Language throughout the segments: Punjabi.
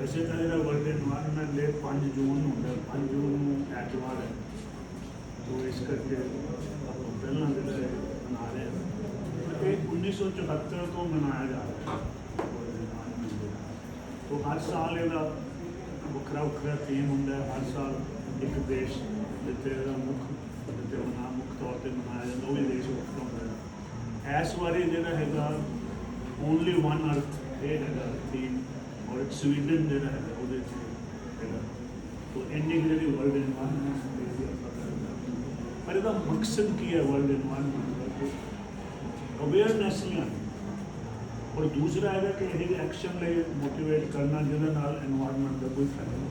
वैसे तो जो वर्ल्ड एनवायरनमेंट डे 5 जून होंगे, 5 जून एतवार है, तो इस करके आप पहला जो मना रहे हैं। ये 1974 तो मनाया जा रहा है वर्ल्ड एनवायरनमेंट डे। तो हर साल यदा वखरा वखरा थीम होंगे, हर साल एक देश जिते मुख मुख तौर पर मनाया जाता, वो भी देश वखरा होंगे। इस बारी जो है ओनली वन अर्थ ये है थीम, और स्वीडन जो है वो तो इन्नी जी वर्ल्ड एनवायरनमेंट पर इसका मकसद की है वर्ल्ड एनवायरनमेंट का अवेयरनैस ही आनी, और दूसरा है कि यही एक्शन ले मोटिवेट करना जिहदे नाल एनवायरनमेंट का कोई फायदा हो।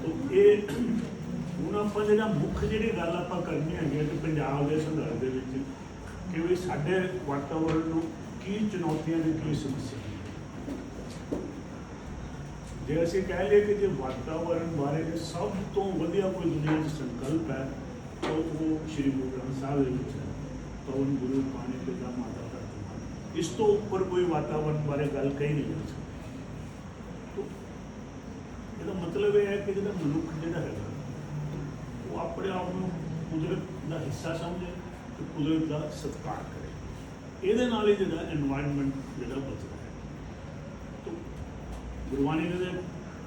तो ये हूँ आप जो मुख्य जी गल आप करनी है कि पंजाब के संदर्भ के कि भी साढ़े वातावरण की चुनौतियां ने की समस्या, जे असीं कह लीए कि जो वातावरण बारे सब तो वधिया कोई दुनिया में संकल्प है तो वो श्री गुरु ग्रंथ साहब है, पवन गुरु पानी पिता माता धरती। इस तो ऊपर कोई वातावरण बारे गल कही नहीं जा सकती। तो इसका मतलब यह है कि जो मनुख जो है वो अपने आप को कुदरत का हिस्सा समझे, तो कुदरत का सत्कार करे, ये जो एनवायरनमेंट जो बचता है। तो गुरबाणी ने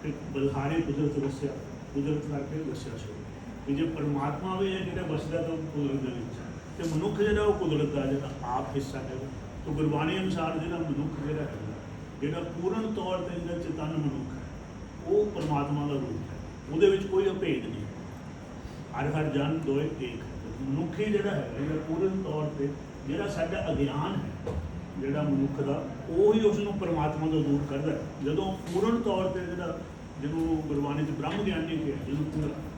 एक बलहारी कुदरत वस्या, कुदरत करके वस्या शुरू कि जो परमात्मा भी है जो बसदा तो कुदरत के मनुख जो कुदरत का जो आप हिस्सा है। तो गुरबाणी अनुसार जो मनुख जो पूर्ण तौर पर जो चेतन मनुख है वो परमात्मा का रूप है, वो कोई अभेद नहीं, हर जन दो एक है। मनुख ही जोड़ा है पूर्ण तौर पर जोड़ा साडा अज्ञान है जोड़ा मनुख का वो ही उसनों परमात्मा तो दूर करता है। जो पूर्ण तौर पर जो गुरबाणी ब्रह्म ज्ञानी के जो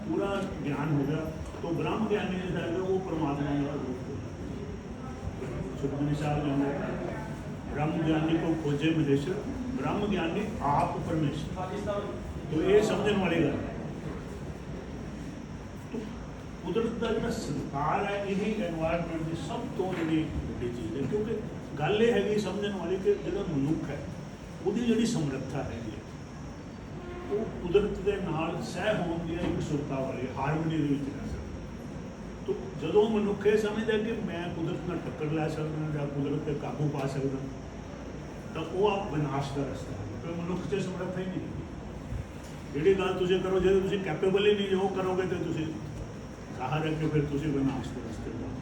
पूरा ज्ञान हो गया तो ब्रह्म ज्ञानी जो है वो परमात्मा का रूप हो गया। सुखमनी साहब कहते ब्रह्म ज्ञानी को खोजे महेश्वर, ब्रह्म ज्ञानी आप परमेश्वर। तो ये समझने वाली गल है। तो कुदरत का जो सत्कार है यही एनवायरनमेंट की सब तो जी चीज़ है, क्योंकि गल ये हैगी समझने वाली कि जो मनुख है वो जी समर्था है वो कुदरत के नाल सह होने की एक सुरता वाली हारमोनी के रह सकता। तो जो मनुख ये समझदा कि मैं कुदरत नाल टक्कर लै सकदा या कुदरत पर काबू पा सकदा, तो वो आप विनाश का रस्ता है, क्योंकि मनुख से समर्था ही नहीं। जी गल तुसीं करो जो तुसीं कैपेबल ही नहीं जो करोगे तो तुसीं ज़ाहिर है कि फिर तुसीं विनाश के रस्ते जाओ।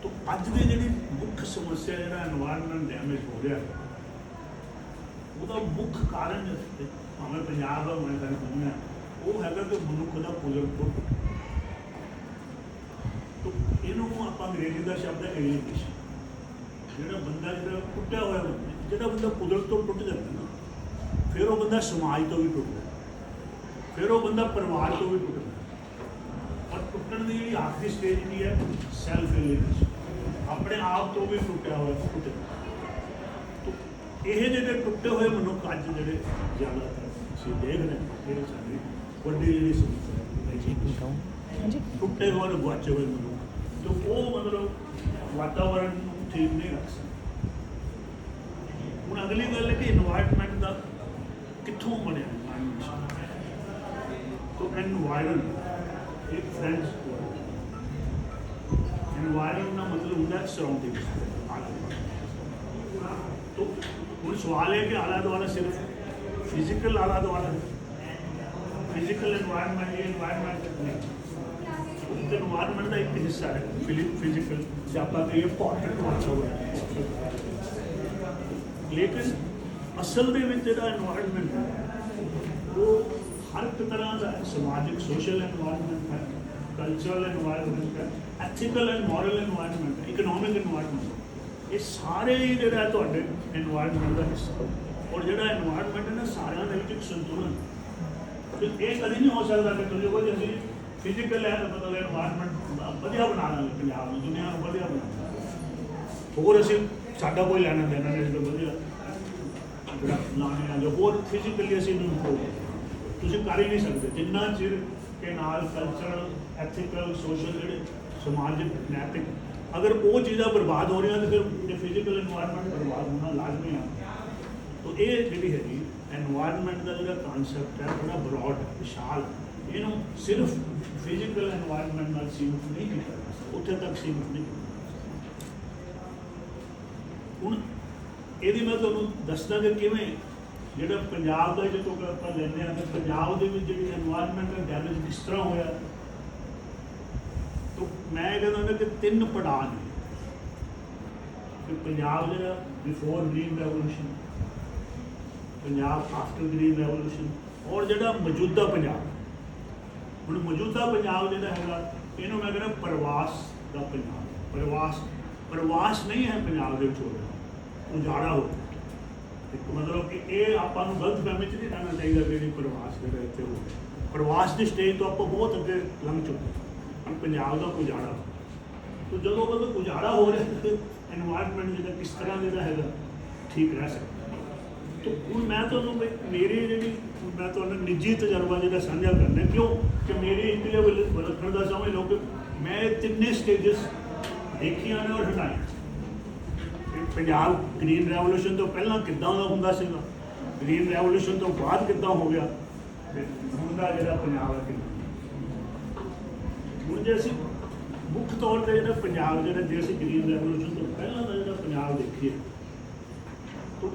तो अज की जी मुख्य समस्या जो एनवायरनमेंट डैमेज हो रहा है ਉਹਦਾ ਮੁੱਖ ਕਾਰਨ ਭਾਵੇਂ ਪੰਜਾਬ ਦਾ ਹੋਣੇ ਸਾਰੀ ਦੁਨੀਆ ਉਹ ਹੈਗਾ ਕਿ ਮਨੁੱਖ ਦਾ ਕੁਦਰਤ ਤੋਂ तो ਇਹਨੂੰ ਆਪਾਂ ਅੰਗਰੇਜ਼ੀ ਦਾ ਸ਼ਬਦ ਹੈ ਏਲੀਨੇਸ਼ਨ। ਜਿਹੜਾ ਬੰਦਾ ਜਿਹੜਾ ਟੁੱਟਿਆ ਹੋਇਆ ਜਿਹੜਾ ਬੰਦਾ ਕੁਦਰਤ ਤੋਂ ਟੁੱਟ ਜਾਂਦਾ ਨਾ ਫਿਰ ਉਹ ਬੰਦਾ ਸਮਾਜ ਤੋਂ ਵੀ ਟੁੱਟਦਾ, ਫਿਰ ਉਹ ਬੰਦਾ ਪਰਿਵਾਰ ਤੋਂ ਵੀ ਟੁੱਟਦਾ। ਔਰ ਟੁੱਟਣ ਦੀ ਜਿਹੜੀ ਆਖਰੀ ਸਟੇਜ ਕੀ ਹੈ ਸੈਲਫ ਏਲੀਨੇਸ਼ਨ, ਆਪਣੇ ਆਪ ਤੋਂ ਵੀ ਟੁੱਟਿਆ ਹੋਇਆ ਟੁੱਟਦਾ। ਇਹ ਜਿਹੜੇ ਟੁੱਟੇ ਹੋਏ ਮਨੁੱਖ ਅੱਜ ਜਿਹੜੇ ਜ਼ਿਆਦਾਤਰ ਅਸੀਂ ਦੇਖ ਰਹੇ ਹਾਂ ਜਿਹੜੇ ਸਾਡੀ ਵੱਡੀ ਜਿਹੜੀ ਸਮੱਸਿਆ ਟੁੱਟੇ ਹੋਏ ਗੁਆਚੇ ਹੋਏ ਮਨੁੱਖ, ਤੇ ਉਹ ਮਤਲਬ ਵਾਤਾਵਰਨ ਨੂੰ ਠੀਕ ਨਹੀਂ ਰੱਖ ਸਕਦੇ। ਹੁਣ ਅਗਲੀ ਗੱਲ ਹੈ ਕਿ ਇਨਵਾਇਰਨਮੈਂਟ ਦਾ ਕਿੱਥੋਂ ਬਣਿਆ तो एनवायरन एक फ्रेंड्स एनवायरन का मतलब होता है सराउंडिंग्स। तो हूँ सवाल है कि आला दुआला सिर्फ फिजिकल आला दुआला फिजिकल एनवायरनमेंट नहीं, एनवायरनमेंट का एक हिस्सा है फिजिकल से आप कहिए पॉकेट वाचा हुआ है, लेकिन असल में एनवायरनमेंट है वो हर एक तरह का समाजिक सोशल एनवायरनमेंट है, कल्चरल एनवायरनमेंट है, एथिकल एंड मॉरल एनवायरनमेंट है, इकनॉमिक एनवायरनमेंट, ये सारे ही जो एनवायरनमेंट का हिस्सा। और जो एनवायरनमेंट है ना सारे एक संतुलन, तो ये कभी नहीं हो सकता कि तुझे कोई अभी फिजिकल है मतलब एनवायरनमेंट वधिया बना लेंगे पंजाब में दुनिया में वधिया बना होर असी साडा कोई लैना देना नहीं जो वधिया लाने जो होर फिजिकली असी इंप्रूव तुम कर ही नहीं सकते जिन्ना चिर के नाल कल्चरल एथिकल सोशल जोड़े समाजिक नैतिक अगर वो चीज़ा बर्बाद हो रही तो फिर फिजिकल एनवायरनमेंट बर्बाद होना लाजमी है। तो ये जी है एनवायरनमेंट का जो कॉन्सैप्ट है बड़ा ब्रॉड है, विशाल है। इनू सिर्फ फिजिकल एनवायरनमेंट नाल सीमित नहीं किया जा सकता, उत्थे तक सीमित नहीं किया जा सकता। हुण ਇਹਦੀ मैं ਤੁਹਾਨੂੰ ਦੱਸਦਾ कि ਕਿਵੇਂ ਜਿਹੜਾ ਪੰਜਾਬ ਦਾ ਜਦੋਂ ਆਪਾਂ ਲੈਂਦੇ ਹਾਂ ਤਾਂ ਪੰਜਾਬ ਦੇ ਵਿੱਚ ਜਿਹੜੀ এনवायरमेंटल डैमेज किस तरह होया, तो मैं कहता कि 3 पड़ाव ने कि पंजाब जो before green revolution, Punjab after green revolution और जो मौजूदा पंजाब। हुण मौजूदा पंजाब जो है इन्हों मैं कहना प्रवास का पंजाब, प्रवास नहीं है पंजाब के हो रहा, उजाड़ा हो गया। एक मतलब कि ये आपां नूं गलत फहमी च नहीं रहना चाहिए कि जी प्रवास जो इतने हो गया। प्रवास की स्टेज तो आप बहुत अगे लंघ चुके हैं, पंजाब का उजाड़ा। तो जो मतलब उजाड़ा हो रहा है तो एनवायरनमेंट जो किस तरह जो है ठीक रह सकता। तो हूँ मैं तो मेरी जी मैं तो निजी तजर्बा जो साझा करना, क्यों कि मेरी एक रखने का समझ लो कि मैं 3 स्टेजिस देखिया ने और हटाई। पंजाब ग्रीन रेवोल्यूशन तो पहला किद्दां दा हुंदा सीगा, ग्रीन रेवोल्यूशन तो बाद किद्दां हो गया, हुण दा जिहड़ा पंजाब है किद्दां। हुण जे असीं मुख्य तौर पर जो पंजाब जो जे असीं ग्रीन रेवोल्यूशन तो पहला का जो पंजाब देखिए तो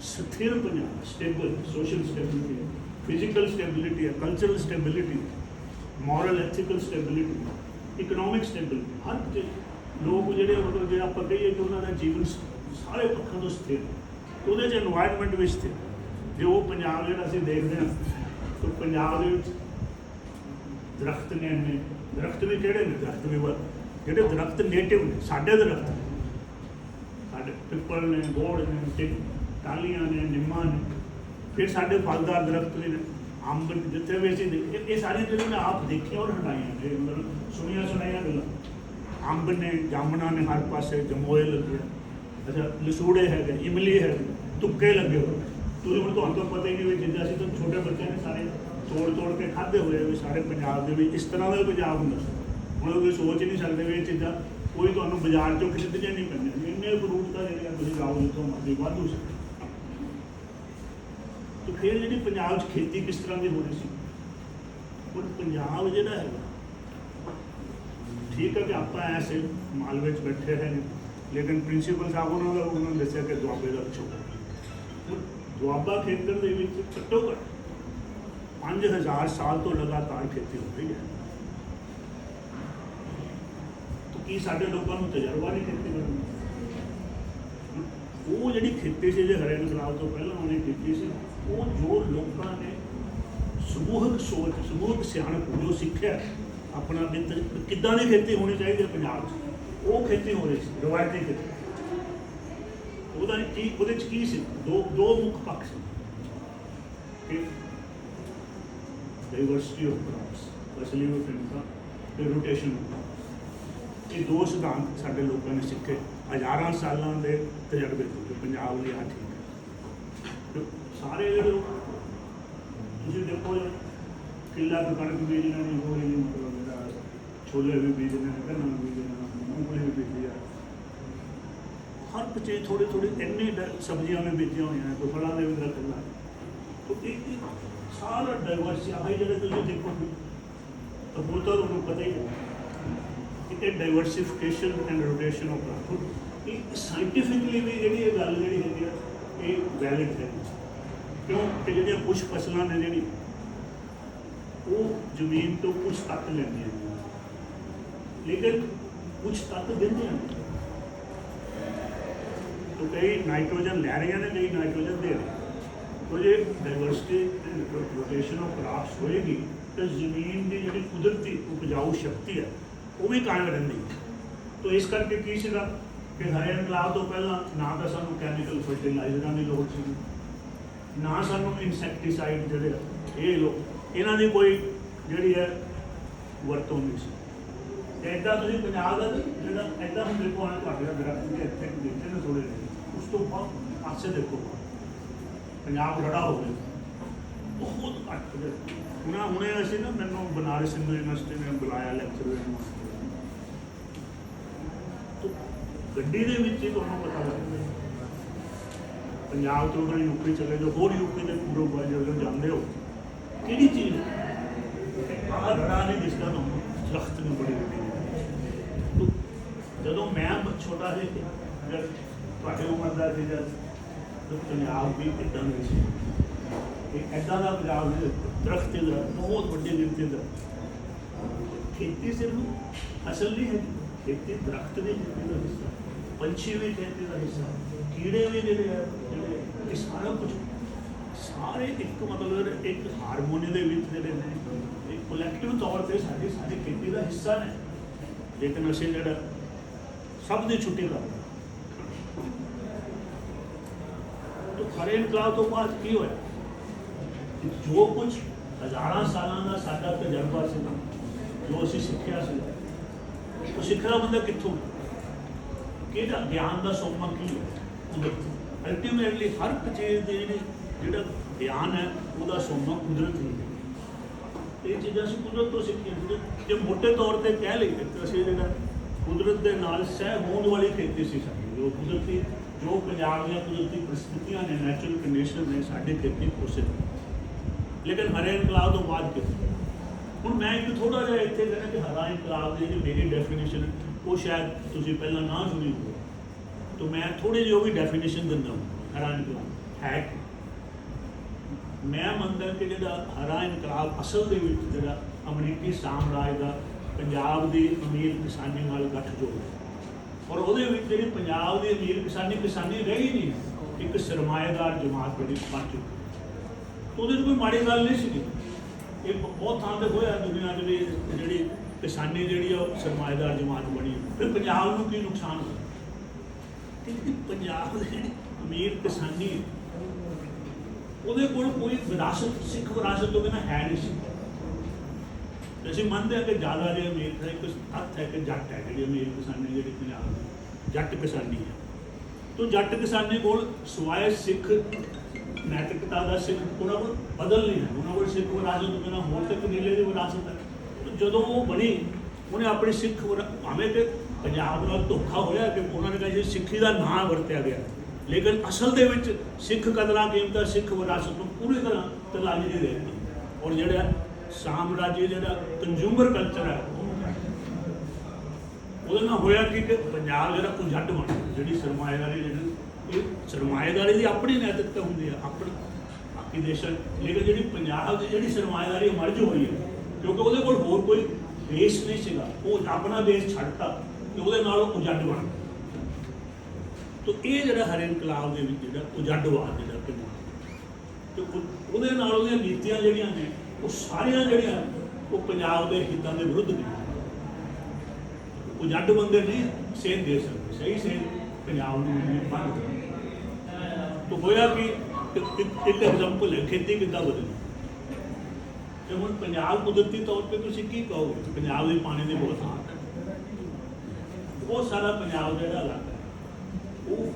स्थिर Punjab, stable social stability, physical stability है, cultural stability, moral ethical stability, economic stability, हर चीज लोग जो मतलब जो आप कहिए कि उन्होंने जीवन सारे पक्षों तो स्थिर वो एनवायरनमेंट भी स्थिर। जो वो पंजाब जो असीं देखते हैं तो पंजाब के दरख्त ने इन्ने दरख्त भी किहड़े ने, दरख्त भी जो दरख्त नेटिव ने, साडे दरख्त ने, साडे पिपल ने, बोड़ ने, टालियां ने, निम्मा ने, फिर साडे फलदार दरख्त भी ने, अंब जिथे भी असीं ये सारी चीज़ें मैं आप देखिया और हटाइया ने, मतलब सुनिया सुनाइया गल्लां। अंब ने, जामना ने, हर पासे जमोए लगे, अच्छा लसूड़े है, इमली है, तुक्के लगे हुए। तुझे हम तो पता ही नहीं भी जिद्दां असीं तो छोटे बच्चे ने सारे तोड़ तोड़ के खाधे हुए भी सारे पंजाब के भी इस तरह का पंजाब होंदा। हम कोई सोच ही नहीं सकते भी ये चीज़ां कोई तुहानूं बाजार चों खरीदणियां नहीं पैंदियां, इन्ने फ्रूट का जिहड़े तुसीं लाओ जिੱਥੋਂ मर्जी वाधू सी। तो फिर जी पंजाब च खेती किस तरह की हो रही सी। हुण पंजाब जिहड़ा है ठीक है कि आप ऐसे मालवे बैठे हैं, लेकिन प्रिंसीपल साहब उन्होंने दसिया कि दुआबे का पिछोकड़ दुआबा खेतर के घट्टो घट 5000 साल तो लगातार खेती हो रही है। तो की साडे लोगों को तजर्बा नहीं खेती करने। वो जी खेती से जो हरे इनकलाब तो पहले उन्हें की सी, वो जो लोगों ने समूहक सोच, समूहक सियाणप जो सीखा अपना किद्दां दी खेती होनी चाहिए पंजाब च, वो खेती हो रही सी, रवायती खेती। ਉਹਦੇ 'ਚ ਕੀ ਸੀ दो मुख पक्ष कि डाइवर्सिटी ऑफ क्रॉप्स, फसली विभिन्नता ते रोटेशन। ये 2 सिद्धांत साडे लोगों ने सीखे हज़ारां सालों के तजर्बे तो कि पंजाब लिए आ ठीक है। तो सारे तुसीं देखो किला कणक बीजना नहीं हो रही, मतलब छोले भी बीजने, गन्ना भी बीजना, मूंगफली भी बीजी है, हर चीज़ थोड़ी थोड़ी इन्नी सब्जियां में बीजिया हुई हैं, कोई फलों के भी दरख्त ला। तो एक सारा डाइवर्स आई जो तुम देखो तो वो तो तुमको पता ही है कि diversification and rotation of crop एक साइंटिफिकली भी जी गल जी है वैलिड है। क्यों कि जो कुछ फसलों ने जी वो जमीन तो कुछ तत्त लेंदियां, लेकिन कुछ तत्त देंदियां नहीं। तो कई नाइट्रोजन लै रही ने, कई नाइट्रोजन दे रही। तो ये डाइवर्सिटी रोटेशन ऑफ क्रॉप्स होएगी तो जमीन की जी कुदरती उपजाऊ शक्ति है वो भी कायम रही। तो इस करके की सीगा कि हरे इनकलाब तो पहला ना तो सानू कैमिकल फर्टिलाइजर की लोड़ सी, ना सानू इंसैक्टीसाइड जोड़े ये लोग इन्हों की कोई जी है वरतों नहीं सी। इदा तुम पंजाब का जो इदा हम देखो आने दरख्त इतने देखे ने थोड़े ने, उस तो बहुत पासे देखो पंजाब खड़ा हो गया बहुत घट। हुणे असीं ना मैनू बनारस हिंदू यूनिवर्सिटी ने बुलाया लैक्चर देने वास्ते, तो गड्डी दे विच ही तुहानूं पता लग गया पंजाब तो अगर यूपी चले जाओ, होर यूपी के पूर्व वाले जो जाते हो, किहड़ी चीज़ रड़ा नहीं दिसदा तुहानूं, दरख्त ने बड़ी वड्डी। तो जदों मैं छोटा है जब तुहाडे उम्र दा ਸੀ जब पंजाब भी इदां नहीं सी, इदां दा पंजाब दरख्त दा बहुत वड्डी गिनती दा। खेती सिर्फ फसल नहीं है, खेती दरख्त भी खेती का हिस्सा, पंछी भी खेती का हिस्सा, कीड़े भी जिहड़े ये सारा कुछ सारे एक मतलब एक हारमोनी दे विच जिहड़े ने एक कलैक्टिव तौर पर साडी सारी खेती का हिस्सा ने। लेकिन असीं जिहड़ा सब दी छुट्टी करते, तो हरे इनकलाब तो बाद की होया, जो कुछ हज़ारां सालां दा साडा तजर्बा सीगा, जो असीं सिੱਖਿਆ ਸੀ, ਉਹ ਸਿੱਖਣਾ ਬੰਦਾ ਕਿੱਥੋਂ, ਕਿਹੜਾ ਗਿਆਨ ਦਾ ਸੋਮਾ ਕੀ ਹੈ। ਅਲਟੀਮੇਟਲੀ ਹਰ ਇੱਕ ਚੀਜ਼ ਦੇ ਜਿਹੜਾ ਗਿਆਨ ਹੈ ਉਹਦਾ ਸੋਮਾ ਕੁਦਰਤ ਹੀ ਹੈ। ਇਹ ਚੀਜ਼ਾਂ ਅਸੀਂ ਕੁਦਰਤ ਤੋਂ ਸਿੱਖੀਆਂ। ਜੇ ਮੋਟੇ ਤੌਰ ਤੇ ਕਹਿ ਲਈਏ ਤਾਂ ਅਸੀਂ ਜਿਹੜਾ ਕੁਦਰਤ ਦੇ ਨਾਲ ਸਹਿ ਹੋਣ ਵਾਲੀ ਖੇਤੀ ਸੀ ਸਾਡੀ, ਜੋ ਕੁਦਰਤੀ ਜੋ ਪੰਜਾਬ ਦੀਆਂ ਕੁਦਰਤੀ ਪਰਿਸਥਿਤੀਆਂ ਨੇ, ਨੈਚੁਰਲ ਕੰਡੀਸ਼ਨ ਨੇ, ਸਾਡੀ ਖੇਤੀ ਉਸੇ। ਲੇਕਿਨ ਹਰੇ ਇਨਕਲਾਬ ਤੋਂ ਬਾਅਦ ਕਿਤੇ ਹੁਣ ਮੈਂ ਇੱਕ ਥੋੜ੍ਹਾ ਜਿਹਾ ਇੱਥੇ ਕਹਿਣਾ ਕਿ ਹਰਾ ਇਨਕਲਾਬ ਦੀ ਜਿਹੜੀ ਮੇਰੀ ਡੈਫੀਨੇਸ਼ਨ ਉਹ ਸ਼ਾਇਦ ਤੁਸੀਂ ਪਹਿਲਾਂ ਨਾ ਸੁਣੀ ਹੋਵੇ, ਤਾਂ ਮੈਂ ਥੋੜ੍ਹੀ ਜਿਹੀ ਉਹ ਵੀ ਡੈਫੀਨੇਸ਼ਨ ਦਿੰਦਾ ਹਰਾ ਇਨਕਲਾਬ ਹੈ ਕਿ ਮੈਂ ਮੰਨਦਾ ਕਿ ਜਿਹੜਾ ਹਰਾ ਇਨਕਲਾਬ ਅਸਲ ਦੇ ਵਿੱਚ ਜਿਹੜਾ ਅਮਰੀਕੀ ਸਾਮਰਾਜ ਦਾ ਪੰਜਾਬ ਦੀ ਅਮੀਰ ਕਿਸਾਨੀ ਨਾਲ ਗੱਠਜੋੜ ਹੈ, ਔਰ ਉਹਦੇ ਵਿੱਚ ਜਿਹੜੀ ਪੰਜਾਬ ਦੀ ਅਮੀਰ ਕਿਸਾਨੀ ਰਹੀ ਨਹੀਂ, ਇੱਕ ਸਰਮਾਏਦਾਰ ਜਮਾਤ ਬੜੀ ਬਣ ਚੁੱਕੀ। ਉਹਦੇ 'ਚ ਕੋਈ ਮਾੜੀ ਗੱਲ ਨਹੀਂ ਸੀਗੀ। ਇਹ ਬਹੁਤ ਥਾਂ 'ਤੇ ਹੋਇਆ ਦੁਨੀਆ 'ਚ ਵੀ ਜਿਹੜੀ ਕਿਸਾਨੀ ਜਿਹੜੀ ਆ ਉਹ ਸਰਮਾਏਦਾਰ ਜਮਾਤ ਬਣੀ। ਫਿਰ ਪੰਜਾਬ ਨੂੰ ਕੀ ਨੁਕਸਾਨ ਹੋਇਆ? ਕਿਉਂਕਿ ਪੰਜਾਬ ਦੀ ਜਿਹੜੀ ਅਮੀਰ ਕਿਸਾਨੀ ਉਹਦੇ ਕੋਲ ਕੋਈ ਵਿਰਾਸਤ, ਸਿੱਖ ਵਿਰਾਸਤ ਤੋਂ ਬਿਨਾਂ ਹੈ ਨਹੀਂ ਸੀ। ਅਸੀਂ ਮੰਨਦੇ ਹਾਂ ਕਿ ਜ਼ਿਆਦਾ ਜੇ ਅਮੀਰ ਹੈ, ਇੱਕ ਹੱਥ ਹੈ ਕਿ ਜੱਟ ਹੈ, ਜਿਹੜੀ ਅਮੀਰ ਕਿਸਾਨੀ ਜਿਹੜੀ ਪੰਜਾਬ ਦੀ ਜੱਟ ਕਿਸਾਨੀ ਹੈ। ਤਾਂ ਜੱਟ ਕਿਸਾਨੀ ਕੋਲ ਸਿਵਾਏ ਸਿੱਖ ਨੈਤਿਕਤਾ ਦਾ ਸਿੱਖ ਉਹਨਾਂ ਕੋਲ ਬਦਲ ਨਹੀਂ ਹੈ, ਉਹਨਾਂ ਕੋਲ ਸਿੱਖ ਵਿਰਾਸਤ ਤੋਂ ਬਿਨਾਂ ਹੋਰ ਤੇ ਕਬੀਲੇ ਦੀ ਵਿਰਾਸਤ ਹੈ। ਜਦੋਂ ਉਹ ਬਣੀ ਉਹਨੇ ਆਪਣੀ ਸਿੱਖ ਭਾਵੇਂ ਕਿ ਪੰਜਾਬ ਨਾਲ ਧੋਖਾ ਹੋਇਆ ਕਿ ਉਹਨਾਂ ਨੇ ਕਿਹਾ ਸਿੱਖੀ ਦਾ ਨਾਂ ਵਰਤਿਆ ਗਿਆ, ਲੇਕਿਨ ਅਸਲ ਦੇ ਵਿੱਚ ਸਿੱਖ ਕਦਰਾਂ ਕੀਮਤਾਂ, ਸਿੱਖ ਵਿਰਾਸਤ ਨੂੰ ਪੂਰੀ ਤਰ੍ਹਾਂ ਤਲਾਜੀ ਨਹੀਂ ਰਹਿੰਦੀ। ਔਰ ਜਿਹੜਾ ਸਾਮਰਾਜੀ ਜਿਹੜਾ ਕੰਜ਼ਿਊਮਰ ਕਲਚਰ ਹੈ ਉਹਦੇ ਨਾਲ ਹੋਇਆ ਕਿ ਪੰਜਾਬ ਜਿਹੜਾ ਉਜੱਡ ਬਣ ਗਿਆ। ਜਿਹੜੀ ਸਰਮਾਏਦਾਰੀ ਜਿਹੜੀ ਸਰਮਾਏਦਾਰੀ ਦੀ ਆਪਣੀ ਨੈਤਿਕਤਾ ਹੁੰਦੀ ਹੈ, ਆਪਣੀ ਬਾਕੀ ਦੇਸ਼ਾਂ, ਲੇਕਿਨ ਜਿਹੜੀ ਪੰਜਾਬ ਦੀ ਜਿਹੜੀ ਸਰਮਾਏਦਾਰੀ ਮਰਜ ਹੋਈ ਹੈ ਕਿਉਂਕਿ ਉਹਦੇ ਕੋਲ ਹੋਰ ਕੋਈ ਬੇਸ ਨਹੀਂ ਸੀਗਾ, ਉਹ ਆਪਣਾ ਬੇਸ ਛੱਡਤਾ ਤੇ ਉਹਦੇ ਨਾਲ ਉਹ ਉਜੱਡ ਬਣ ਗਿਆ। ਤਾਂ ਇਹ ਜਿਹੜਾ ਹਰੇ ਇਨਕਲਾਬ ਦੇ ਵਿੱਚ ਜਿਹੜਾ ਉਜੱਡਵਾਦ ਜਿਹੜਾ ਪੰਜਾਬ ਤੇ ਉਹਦੇ ਨਾਲ ਉਹਦੀਆਂ ਨੀਤੀਆਂ ਜਿਹੜੀਆਂ ਨੇ ਉਹ ਸਾਰੀਆਂ ਜਿਹੜੀਆਂ ਉਹ ਪੰਜਾਬ ਦੇ ਹਿੱਤਾਂ ਦੇ ਵਿਰੁੱਧ ਨੇ। ਉਜੱਡ ਬੰਦੇ ਨਹੀਂ ਸੇਧ ਦੇ ਸਕਦੇ, ਸਹੀ ਸੇਧ ਪੰਜਾਬ ਨੂੰ ਬੰਦ। ਤਾਂ ਹੋਇਆ ਕਿ ਇੱਕ ਐਗਜ਼ਾਮਪਲ ਹੈ ਖੇਤੀ ਕਿੱਦਾਂ ਬਦਲੀ। ਤੇ ਹੁਣ ਪੰਜਾਬ ਕੁਦਰਤੀ ਤੌਰ 'ਤੇ ਤੁਸੀਂ ਕੀ ਕਹੋਗੇ? ਪੰਜਾਬ ਦੇ ਪਾਣੀ ਦੀ ਬਹੁਤ ਹਾਲਤ ਹੈ, ਬਹੁਤ ਸਾਰਾ ਪੰਜਾਬ ਜਿਹੜਾ ਇਲਾਕਾ ਉਹ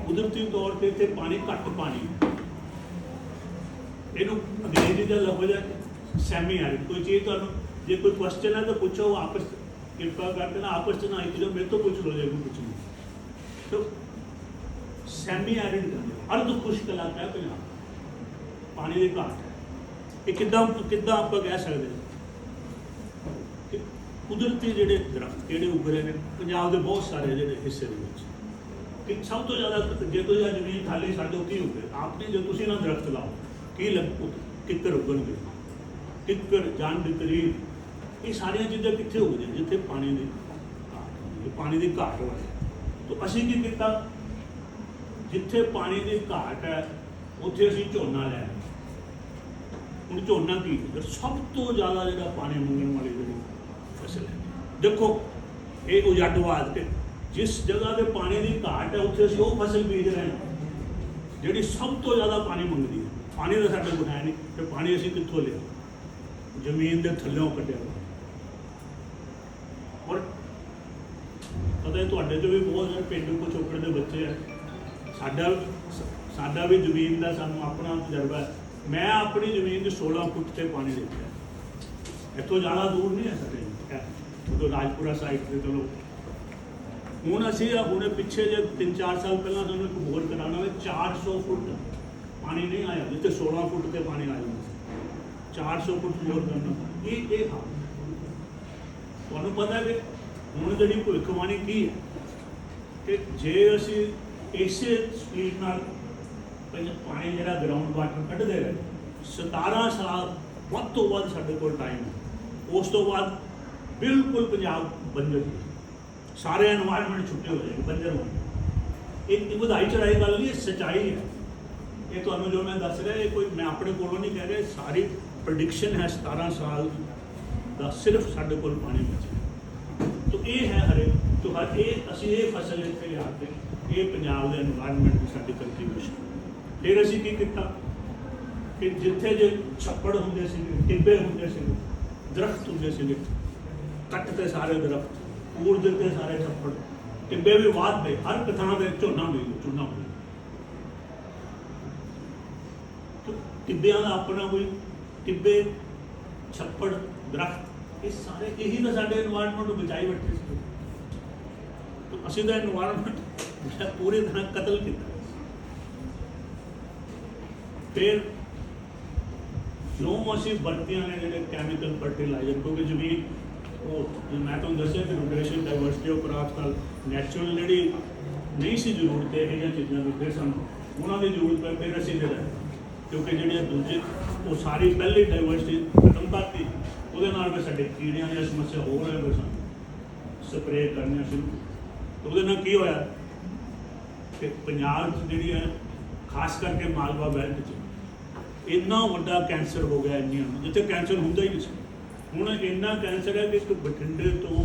ਕੁਦਰਤੀ ਤੌਰ 'ਤੇ ਇੱਥੇ ਪਾਣੀ ਘੱਟ ਪਾਣੀ, ਇਹਨੂੰ ਅੰਗਰੇਜ਼ੀ ਦਾ ਲਫ਼ਜ਼ ਹੈ ਸੈਮੀ ਐਰਿਡ। ਕੋਈ ਚੀਜ਼ ਤੁਹਾਨੂੰ ਜੇ ਕੋਈ ਕੁਐਸਚਨ ਹੈ ਤਾਂ ਪੁੱਛੋ, ਆਪਸ ਕਿਰਪਾ ਕਰਕੇ ਨਾ ਆਪਸ 'ਚ ਨਾ ਇੱਕ ਜੋ ਮੇਰੇ ਤੋਂ ਪੁੱਛ ਲਓ, ਜੇ ਕੋਈ ਪੁੱਛ ਨਹੀਂ ਤਾਂ ਸੈਮੀ ਐਰਿਡ ਅਰਧ ਖੁਸ਼ਕ ਇਲਾਕਾ ਹੈ ਪੰਜਾਬ, ਪਾਣੀ ਦੀ ਘਾਟ ਹੈ। ਇਹ ਕਿੱਦਾਂ ਆਪਾਂ ਕਹਿ ਸਕਦੇ ਕਿ ਕੁਦਰਤੀ ਜਿਹੜੇ ਦਰਖਤ ਜਿਹੜੇ ਉੱਗਰੇ ਨੇ ਪੰਜਾਬ ਦੇ ਬਹੁਤ ਸਾਰੇ ਜਿਹੜੇ ਹਿੱਸੇ ਦੇ ਵਿੱਚ, ਕਿ ਸਭ ਤੋਂ ਜ਼ਿਆਦਾ ਜੇ ਤੁਸੀਂ ਜ਼ਮੀਨ ਖਾਲੀ ਸਾਡੇ ਉੱਤੇ ਉੱਗੇ ਆਪਣੀ, ਜੇ ਤੁਸੀਂ ਨਾ ਦਰਖਤ ਲਾਓ ਕੀ ਕਿੱਕਰ ਉੱਗਣਗੇ, ਕਿੱਕਰ ਜੰਡ ਕਰੀਬ, ਇਹ ਸਾਰੀਆਂ ਚੀਜ਼ਾਂ ਕਿੱਥੇ ਉੱਗਦੀਆਂ? ਜਿੱਥੇ ਪਾਣੀ ਦੀ ਘਾਟ ਹੁੰਦੀ ਹੈ, ਪਾਣੀ ਦੀ ਘਾਟ ਹੋਵੇ। ਤਾਂ ਅਸੀਂ ਕੀ ਕੀਤਾ, ਜਿੱਥੇ ਪਾਣੀ ਦੀ ਘਾਟ ਹੈ ਉੱਥੇ ਅਸੀਂ ਝੋਨਾ ਲੈ। ਹੁਣ ਝੋਨਾ ਕੀ ਸਭ ਤੋਂ ਜ਼ਿਆਦਾ ਜਿਹੜਾ ਪਾਣੀ ਮੰਗਣ ਵਾਲੀ ਜਿਹੜੀ ਫਸਲ ਹੈ। ਦੇਖੋ ਇਹ ਉਜੱਡਵਾਦ ਤੇ ਜਿਸ ਜਗ੍ਹਾ 'ਤੇ ਪਾਣੀ ਦੀ ਘਾਟ ਹੈ ਉੱਥੇ ਅਸੀਂ ਉਹ ਫਸਲ ਬੀਜ ਰਹੇ ਹਾਂ ਜਿਹੜੀ ਸਭ ਤੋਂ ਜ਼ਿਆਦਾ ਪਾਣੀ ਮੰਗਦੀ ਹੈ। ਪਾਣੀ ਦਾ ਸਾਡੇ ਕੋਲ ਹੈ ਨਹੀਂ ਤੇ ਪਾਣੀ ਅਸੀਂ ਕਿੱਥੋਂ ਲਿਆ? ਜ਼ਮੀਨ ਦੇ ਥੱਲਿਓਂ ਕੱਢਿਆ। ਔਰ ਪਤਾ ਤੁਹਾਡੇ 'ਚ ਵੀ ਬਹੁਤ ਸਾਰੇ ਪਿੰਡੂ ਪਿਛੋਕੜ ਦੇ ਬੱਚੇ ਹੈ, ਸਾਡਾ ਵੀ ਜ਼ਮੀਨ ਦਾ ਸਾਨੂੰ ਆਪਣਾ ਤਜਰਬਾ ਹੈ। ਮੈਂ ਆਪਣੀ ਜ਼ਮੀਨ ਦੇ 16 ਫੁੱਟ 'ਤੇ ਪਾਣੀ ਦੇਖਿਆ, ਇੱਥੋਂ ਜ਼ਿਆਦਾ ਦੂਰ ਨਹੀਂ ਹੈ ਸਾਡੇ, ਉਦੋਂ ਰਾਜਪੁਰਾ ਸਾਈਡ 'ਤੇ ਚਲੋ ਹੁਣ ਅਸੀਂ ਹੁਣੇ ਪਿੱਛੇ ਜੇ 3-4 ਸਾਲ ਪਹਿਲਾਂ ਤੁਹਾਨੂੰ ਇੱਕ ਬੋਰ ਕਰਾਉਣਾ ਹੋਵੇ 400 ਫੁੱਟ ਪਾਣੀ ਨਹੀਂ ਆਇਆ, ਜਿੱਥੇ 16 ਫੁੱਟ ਤੇ ਪਾਣੀ ਆ ਜਾਂਦਾ ਸੀ। 400 ਫੁੱਟ ਬੋਰ ਕਰਨਾ ਇਹ ਹਾਲ। ਤੁਹਾਨੂੰ ਪਤਾ ਕਿ ਹੁਣ ਜਿਹੜੀ ਭਵਿੱਖਬਾਣੀ ਕੀ ਹੈ ਕਿ ਜੇ ਅਸੀਂ ਇਸੇ ਸਪੀਡ ਨਾਲ ਪਾਣੀ ਜਿਹੜਾ ਗਰਾਊਂਡ ਵਾਟਰ ਕੱਢਦੇ ਰਹੇ 17 ਸਾਲ ਵੱਧ ਤੋਂ ਵੱਧ ਸਾਡੇ ਕੋਲ ਟਾਈਮ ਹੈ, ਉਸ ਤੋਂ ਬਾਅਦ ਬਿਲਕੁਲ ਪੰਜਾਬ ਬੰਜਰ ਹੋ ਜਾਏ, ਸਾਰੇ ਐਨਵਾਇਰਨਮੈਂਟ ਛੁੱਟੇ ਹੋ ਜਾਏਗੇ, ਬੰਜਰ ਹੋ ਜਾਏ। ਇਹ ਵਧਾਈ ਚੜਾਈ ਗੱਲ ਨਹੀਂ, ਇਹ ਸੱਚਾਈ ਹੈ। ਇਹ ਤੁਹਾਨੂੰ ਜੋ ਮੈਂ ਦੱਸ ਰਿਹਾ ਇਹ ਕੋਈ ਮੈਂ ਆਪਣੇ ਕੋਲੋਂ ਨਹੀਂ ਕਹਿ ਰਿਹਾ, ਸਾਰੀ ਪ੍ਰੈਡਿਕਸ਼ਨ ਹੈ 17 ਸਾਲ ਦਾ ਸਿਰਫ ਸਾਡੇ ਕੋਲ ਪਾਣੀ ਬਚੇ। ਤਾਂ ਇਹ ਹੈ ਇਹ ਅਸੀਂ ਇਹ ਫਸਲ ਇੱਥੇ ਲਿਆ ਕੇ ਇਹ ਪੰਜਾਬ ਦੇ ਐਨਵਾਇਰਨਮੈਂਟ ਦੀ ਸਾਡੀ ਕੰਟਰੀਬਿਊਸ਼ਨ। ਫਿਰ ਅਸੀਂ ਕੀ ਕੀਤਾ ਕਿ ਜਿੱਥੇ ਜੇ ਛੱਪੜ ਹੁੰਦੇ ਸੀਗੇ, ਟਿੱਬੇ ਹੁੰਦੇ ਸੀਗੇ, ਦਰਖਤ ਹੁੰਦੇ ਸੀਗੇ, ਕੱਟ ਤੇ ਸਾਰੇ ਦਰਖਤ, ਪੂਰ ਦਿੱਤੇ ਸਾਰੇ ਛੱਪੜ, ਟਿੱਬੇ ਵੀ ਵਾਧ ਪਏ, ਹਰ ਕਿਸਾਨ ਦੇ ਝੋਨਾ ਵੀ ਚੁਣਾ ਹੋਈ। ਟਿੱਬਿਆਂ ਦਾ ਆਪਣਾ ਕੋਈ ਟਿੱਬੇ, ਛੱਪੜ, ਦਰਖਤ, ਇਹ ਸਾਰੇ ਇਹੀ ਤਾਂ ਸਾਡੇ ਐਨਵਾਇਰਨਮੈਂਟ ਨੂੰ ਬਚਾਈ ਬੈਠੇ ਸੀ। ਅਸੀਂ ਤਾਂ ਐਨਵਾਇਰਨਮੈਂਟ ਪੂਰੀ ਤਰ੍ਹਾਂ ਕਤਲ ਕੀਤਾ। ਫਿਰ ਜੋ ਅਸੀਂ ਵਰਤੀਆਂ ਨੇ ਜਿਹੜੇ ਕੈਮੀਕਲ ਫਰਟੀਲਾਈਜ਼ਰ, ਕਿਉਂਕਿ ਜ਼ਮੀਨ ਉਹ ਮੈਂ ਤੁਹਾਨੂੰ ਦੱਸਿਆ ਕਿ ਰੋਟੇਸ਼ਨ ਡਾਇਵਰਸਿਟੀ ਆਫ ਕ੍ਰਾਪਸ ਨਾਲ ਨੈਚੁਰਲ ਜਿਹੜੀ ਨਹੀਂ ਸੀ ਜ਼ਰੂਰਤ ਇਹ ਜਿਹੀਆਂ ਚੀਜ਼ਾਂ ਦੀ, ਫਿਰ ਸਾਨੂੰ ਉਹਨਾਂ ਦੀ ਜ਼ਰੂਰਤ ਪਈ। ਫਿਰ ਅਸੀਂ ਜਿਹੜਾ ਕਿਉਂਕਿ ਜਿਹੜੇ ਦੂਜੇ ਉਹ ਸਾਰੀ ਪਹਿਲੀ ਡਾਇਵਰਸਿਟੀ ਖਤਮ ਕਰਤੀ, ਉਹਦੇ ਨਾਲ ਫਿਰ ਸਾਡੇ ਕੀੜਿਆਂ ਦੀ ਸਮੱਸਿਆ ਹੋ ਰਹੀ, ਫਿਰ ਸਾਨੂੰ ਸਪਰੇਅ ਕਰਨੀਆਂ ਸ਼ੁਰੂ। ਉਹਦੇ ਨਾਲ ਕੀ ਹੋਇਆ ਕਿ ਪੰਜਾਬ 'ਚ ਜਿਹੜੀ ਹੈ ਖਾਸ ਕਰਕੇ ਮਾਲਵਾ ਬੈਲਟ 'ਚ ਇੰਨਾ ਵੱਡਾ ਕੈਂਸਰ ਹੋ ਗਿਆ, ਇੰਨੀਆਂ ਜਿੱਥੇ ਕੈਂਸਰ ਹੁੰਦਾ ਹੀ ਨਹੀਂ ਸੀ। ਹੁਣ ਇੰਨਾ ਕੈਂਸਰ ਹੈ ਕਿ ਇੱਕ ਬਠਿੰਡੇ ਤੋਂ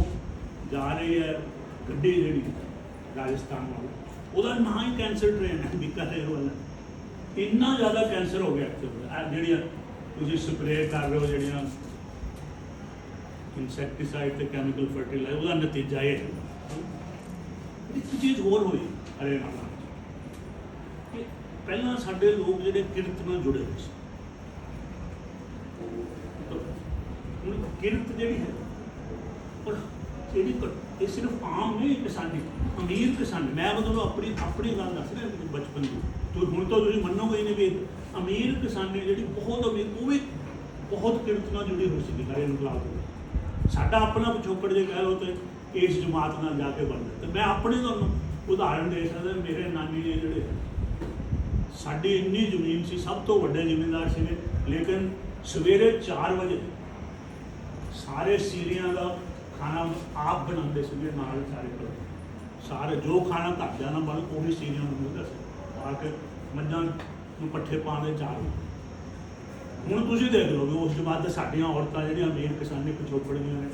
ਜਾ ਰਹੀ ਹੈ ਗੱਡੀ ਜਿਹੜੀ ਰਾਜਸਥਾਨ ਵੱਲ, ਉਹਦਾ ਨਾਂ ਹੀ ਕੈਂਸਰ ਟ੍ਰੇਨ ਹੈ, ਬੀਕਾਨੇਰ ਵਾਲਾ। ਇੰਨਾ ਜ਼ਿਆਦਾ ਕੈਂਸਰ ਹੋ ਗਿਆ ਇੱਥੇ। ਜਿਹੜੀਆਂ ਤੁਸੀਂ ਸਪਰੇਅ ਕਰ ਰਹੇ ਹੋ, ਜਿਹੜੀਆਂ ਇਨਸੈਕਟੀਸਾਈਡ ਤੇ ਕੈਮੀਕਲ ਫਰਟੀਲਾਈਜ਼ਰ, ਉਹਦਾ ਨਤੀਜਾ ਇਹ ਹੈ। ਇੱਕ ਚੀਜ਼ ਹੋਰ ਹੋਈ ਹਰਿਆਣਾ ਕਿ ਪਹਿਲਾਂ ਸਾਡੇ ਲੋਕ ਜਿਹੜੇ ਕਿਰਤ ਨਾਲ ਜੁੜੇ ਹੋਏ ਸੀ, ਹੁਣ ਕਿਰਤ ਜਿਹੜੀ ਹੈ ਪਰ ਇਹ ਸਿਰਫ ਆਮ ਨਹੀਂ ਕਿਸਾਨੀ, ਅਮੀਰ ਕਿਸਾਨੀ। ਮੈਂ ਮਤਲਬ ਆਪਣੀ ਗੱਲ ਦੱਸ ਰਿਹਾ ਬਚਪਨ ਦੀ, ਹੁਣ ਤਾਂ ਤੁਸੀਂ ਮੰਨੋਗੇ ਹੀ ਨਹੀਂ ਵੀ ਅਮੀਰ ਕਿਸਾਨੀ ਜਿਹੜੀ ਬਹੁਤ ਅਮੀਰ, ਉਹ ਵੀ ਬਹੁਤ ਕਿਰਤ ਨਾਲ ਜੁੜੀ ਹੋਈ ਸੀ ਹਰੇ ਇਨਕਲਾਬ। ਸਾਡਾ ਆਪਣਾ ਪਿਛੋਕੜ ਜੇ ਕਹਿ ਲਓ ਤੇ ਇਸ ਜਮਾਤ ਨਾਲ ਜਾ ਕੇ ਬਣਦਾ। ਤੇ ਮੈਂ ਆਪਣੀ ਤੁਹਾਨੂੰ ਉਦਾਹਰਨ ਦੇ ਸਕਦਾ, ਮੇਰੇ ਨਾਨੀ ਜੀ ਜਿਹੜੇ ਸਾਡੀ ਇੰਨੀ ਜ਼ਮੀਨ ਸੀ, ਸਭ ਤੋਂ ਵੱਡੇ ਜ਼ਿਮੀਂਦਾਰ ਸੀਗੇ, ਲੇਕਿਨ ਸਵੇਰੇ 4 ਵਜੇ ਸਾਰੇ ਸੀਰੀਆਂ ਦਾ ਖਾਣਾ ਆਪ ਬਣਾਉਂਦੇ ਸੀਗੇ, ਨਾਲ ਸਾਰੇ ਜੋ ਖਾਣਾ ਘਰ ਜਾਣਾ ਬਣ ਉਹੀ ਸੀਰੀਆਂ ਨੂੰ ਮਿਲਦਾ ਸੀ, ਆ ਕੇ ਮੱਝਾਂ ਨੂੰ ਪੱਠੇ ਪਾਉਣੇ ਚਾਰ। ਹੁਣ ਤੁਸੀਂ ਦੇਖ ਲਓ ਵੀ ਉਸ ਤੋਂ ਬਾਅਦ ਸਾਡੀਆਂ ਔਰਤਾਂ ਜਿਹੜੀਆਂ ਅਮੀਰ ਕਿਸਾਨੀ ਪਿਛੋਕੜ ਦੀਆਂ ਨੇ,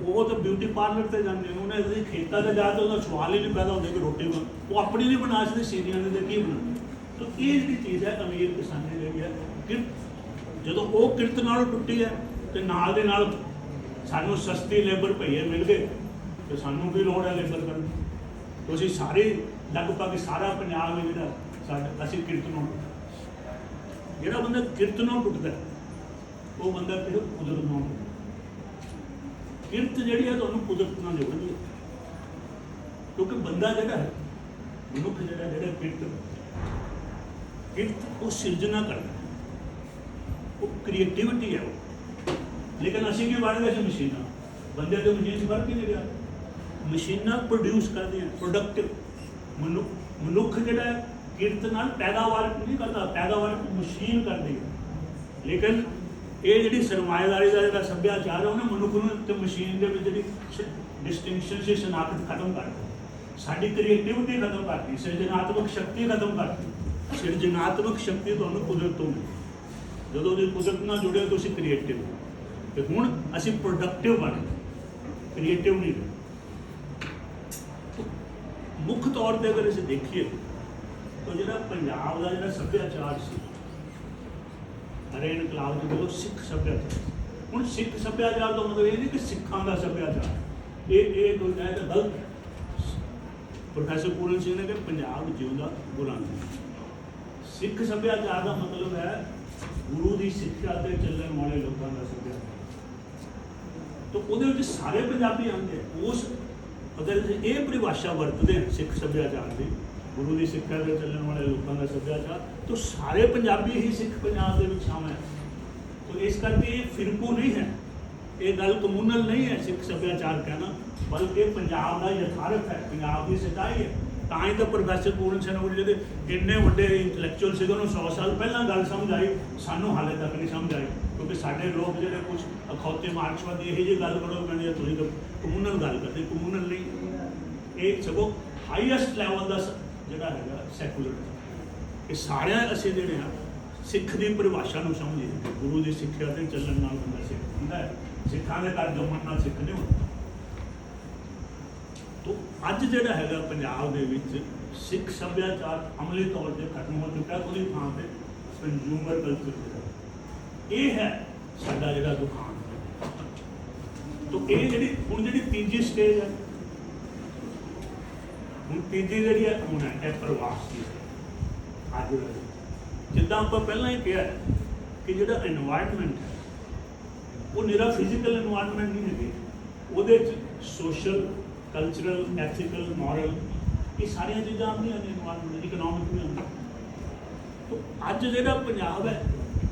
ਉਹ ਤਾਂ ਬਿਊਟੀ ਪਾਰਲਰ ਤੇ ਜਾਂਦੇ ਨੇ, ਉਹਨੇ ਅਸੀਂ ਖੇਤਾਂ 'ਤੇ ਜਾ ਕੇ ਉਹਦਾ ਸਵਾਲ ਹੀ ਨਹੀਂ ਪੈਦਾ ਹੁੰਦਾ ਕਿ ਰੋਟੀ ਉਹ ਆਪਣੀ ਨਹੀਂ ਬਣਾ ਸਕਦੇ, ਸੀਰੀਆਂ ਦੇ ਕੀ ਬਣਾਉਂਦੇ। ਤਾਂ ਇਹ ਜਿਹੜੀ ਚੀਜ਼ ਹੈ ਅਮੀਰ ਕਿਸਾਨੀ ਜਿਹੜੀ ਹੈ ਕਿਰਤ, ਜਦੋਂ ਉਹ ਕਿਰਤ ਨਾਲ ਟੁੱਟੀ ਹੈ ਤੇ ਨਾਲ ਦੇ ਨਾਲ ਸਾਨੂੰ ਸਸਤੀ ਲੇਬਰ ਭਈਏ ਮਿਲ ਗਏ ਤੇ ਸਾਨੂੰ ਵੀ ਲੋੜ ਹੈ ਲੇਬਰ ਕਰਨ ਦੀ। ਤੁਸੀਂ ਸਾਰੇ ਲਗਭਗ ਸਾਰਾ ਪੰਜਾਬ ਜਿਹੜਾ ਸਾਡਾ ਅਸੀਂ ਕਿਰਤ ਨੂੰ, ਜਿਹੜਾ ਬੰਦਾ ਕਿਰਤ ਨਾਲ ਟੁੱਟਦਾ ਉਹ ਬੰਦਾ ਫਿਰ ਕੁਦਰਤ ਨਾਲ ਟੁੱਟਦਾ। ਕਿਰਤ ਜਿਹੜੀ ਹੈ ਤੁਹਾਨੂੰ ਕੁਦਰਤ ਨਾਲ ਜੋੜਦੀ ਹੈ, ਕਿਉਂਕਿ ਬੰਦਾ ਜਿਹੜਾ ਹੈ ਮਨੁੱਖ ਜਿਹੜਾ ਕਿਰਤ ਉਹ ਸਿਰਜਣਾ ਕਰਦਾ, ਉਹ ਕ੍ਰੀਏਟਿਵਿਟੀ ਹੈ ਉਹ। ਲੇਕਿਨ ਅਸੀਂ ਕੀ ਬਣ ਗਏ ਸੀ ਮਸ਼ੀਨਾਂ, ਬੰਦੇ ਤੇ ਮਸ਼ੀਨ 'ਚ ਫਰਕ ਹੀ ਨਹੀਂ ਰਿਹਾ। ਮਸ਼ੀਨਾਂ ਪ੍ਰੋਡਿਊਸ ਕਰਦੀਆਂ, ਪ੍ਰੋਡਕਟਿਵ। ਮਨੁੱਖ ਜਿਹੜਾ ਕਿਰਤ ਨਾਲ ਪੈਦਾਵਾਰ ਨਹੀਂ ਕਰਦਾ, ਪੈਦਾਵਾਰ ਮਸ਼ੀਨ ਕਰਦੀ ਹੈ। ਲੇਕਿਨ ਇਹ ਜਿਹੜੀ ਸਰਮਾਏਦਾਰੀ ਦਾ ਜਿਹੜਾ ਸੱਭਿਆਚਾਰ ਹੈ ਉਹਨੇ ਮਨੁੱਖ ਨੂੰ ਤੇ ਮਸ਼ੀਨ ਦੇ ਵਿੱਚ ਜਿਹੜੀ ਡਿਸਟਿੰਕਸ਼ਨ ਸੀ, ਸ਼ਨਾਖਤ ਖਤਮ ਕਰ ਦਿੱਤੀ। ਸਾਡੀ ਕ੍ਰੀਏਟਿਵਿਟੀ ਖਤਮ ਕਰਤੀ, ਸਿਰਜਨਾਤਮਕ ਸ਼ਕਤੀ ਖਤਮ ਕਰਤੀ। ਸਿਰਜਨਾਤਮਕ ਸ਼ਕਤੀ ਤੁਹਾਨੂੰ ਕੁਦਰਤ ਤੋਂ ਮਿਲੀ, ਜਦੋਂ ਤੁਸੀਂ ਕੁਦਰਤ ਨਾਲ ਜੁੜੇ ਹੋ ਤੁਸੀਂ ਕ੍ਰੀਏਟਿਵ। ਤੇ ਹੁਣ ਅਸੀਂ ਪ੍ਰੋਡਕਟਿਵ ਬਣ ਗਏ, ਕ੍ਰੀਏਟਿਵ ਨਹੀਂ। ਮੁੱਖ ਤੌਰ ਤੇ ਅਗਰ ਅਸੀਂ ਦੇਖੀਏ ਤਾਂ ਜਿਹੜਾ ਪੰਜਾਬ ਦਾ ਜਿਹੜਾ ਸੱਭਿਆਚਾਰ ਸੀ ਹਰੇ ਇਨਕਲਾਬ ਦੇ ਜਦੋਂ ਸਿੱਖ ਸੱਭਿਆਚਾਰ, ਹੁਣ ਸਿੱਖ ਸੱਭਿਆਚਾਰ ਦਾ ਮਤਲਬ ਇਹ ਨਹੀਂ ਕਿ ਸਿੱਖਾਂ ਦਾ ਸੱਭਿਆਚਾਰ, ਇਹ ਕੋਈ ਹੈ ਤਾਂ ਗਲਤ। ਪ੍ਰੋਫੈਸਰ ਪੂਰਨ ਸਿੰਘ ਨੇ ਕਿ ਪੰਜਾਬ ਜਿਉਂਦਾ ਗੁਲਾਮੀ। ਸਿੱਖ ਸੱਭਿਆਚਾਰ ਦਾ ਮਤਲਬ ਹੈ ਗੁਰੂ ਦੀ ਸਿੱਖਿਆ ਤੇ ਚੱਲਣ ਵਾਲੇ ਲੋਕਾਂ ਦਾ ਸੱਭਿਆਚਾਰ। ਤਾਂ ਉਹਦੇ ਵਿੱਚ ਸਾਰੇ ਪੰਜਾਬੀ ਆਉਂਦੇ, ਉਸ अगर ये परिभाषा वरतते हैं सिख सभ्याचार की, गुरु की सिक्ख्या के चलने वाले लोगों का सभ्याचार, तो सारे पंजाबी ही सिख पंजाब के शामिल है। तो इस करके ये फिरकू नहीं है, ये गल कम्यूनल नहीं है सिख सभ्याचार कहना, बल्कि पंजाब का यथार्थ है, पंजाब की सच्चाई है। ਤਾਂ ही तो प्रोफैसर पूर्ण सिंह जो इन्ने ਵੱਡੇ इंटलैक्चुअल से 100 साल पहला गल समझ आई, सानू हाले तक नहीं समझ आई, क्योंकि साढ़े लोग जो कुछ अखौते मार्क्सवादी यही जी गल करो कहते तुम तो कम्यूनल गल करते, कम्यूनल नहीं, ये सगों हाईएस्ट लैवल का जोड़ा है सैकुलर। ये सारे असीं जिहड़े आ सिख की परिभाषा को समझिए, गुरु की सिक्ख्या से चलण नाल बंदा सिख हुंदा है, सिखां दे घर जम्मण नाल सिख नहीं होंदा। तो अज जोड़ा है पंजाब दे विच सिख सभ्याचार अमली तौर पर खत्म हो चुका, उसकी थां पर कंज्यूमर कल्चर ये है साडा जिहड़ा दुकान। तो ये जी हुण जी तीजी स्टेज है, हुण तीजी जी है हुण है प्रवास की। अज जिद्दां आपां पहलां ही कहा है कि जिहड़ा एनवायरनमेंट है वो निरा फिजिकल एनवायरनमेंट नहीं है, उहदे सोशल कल्चरल एथिकल मॉरल ये सारिया चीज़ां आਉਂਦੀਆਂ ने, एनवायरनमेंट इकनॉमिक भी आਉਂਦਾ। तो अज जो पंजाब है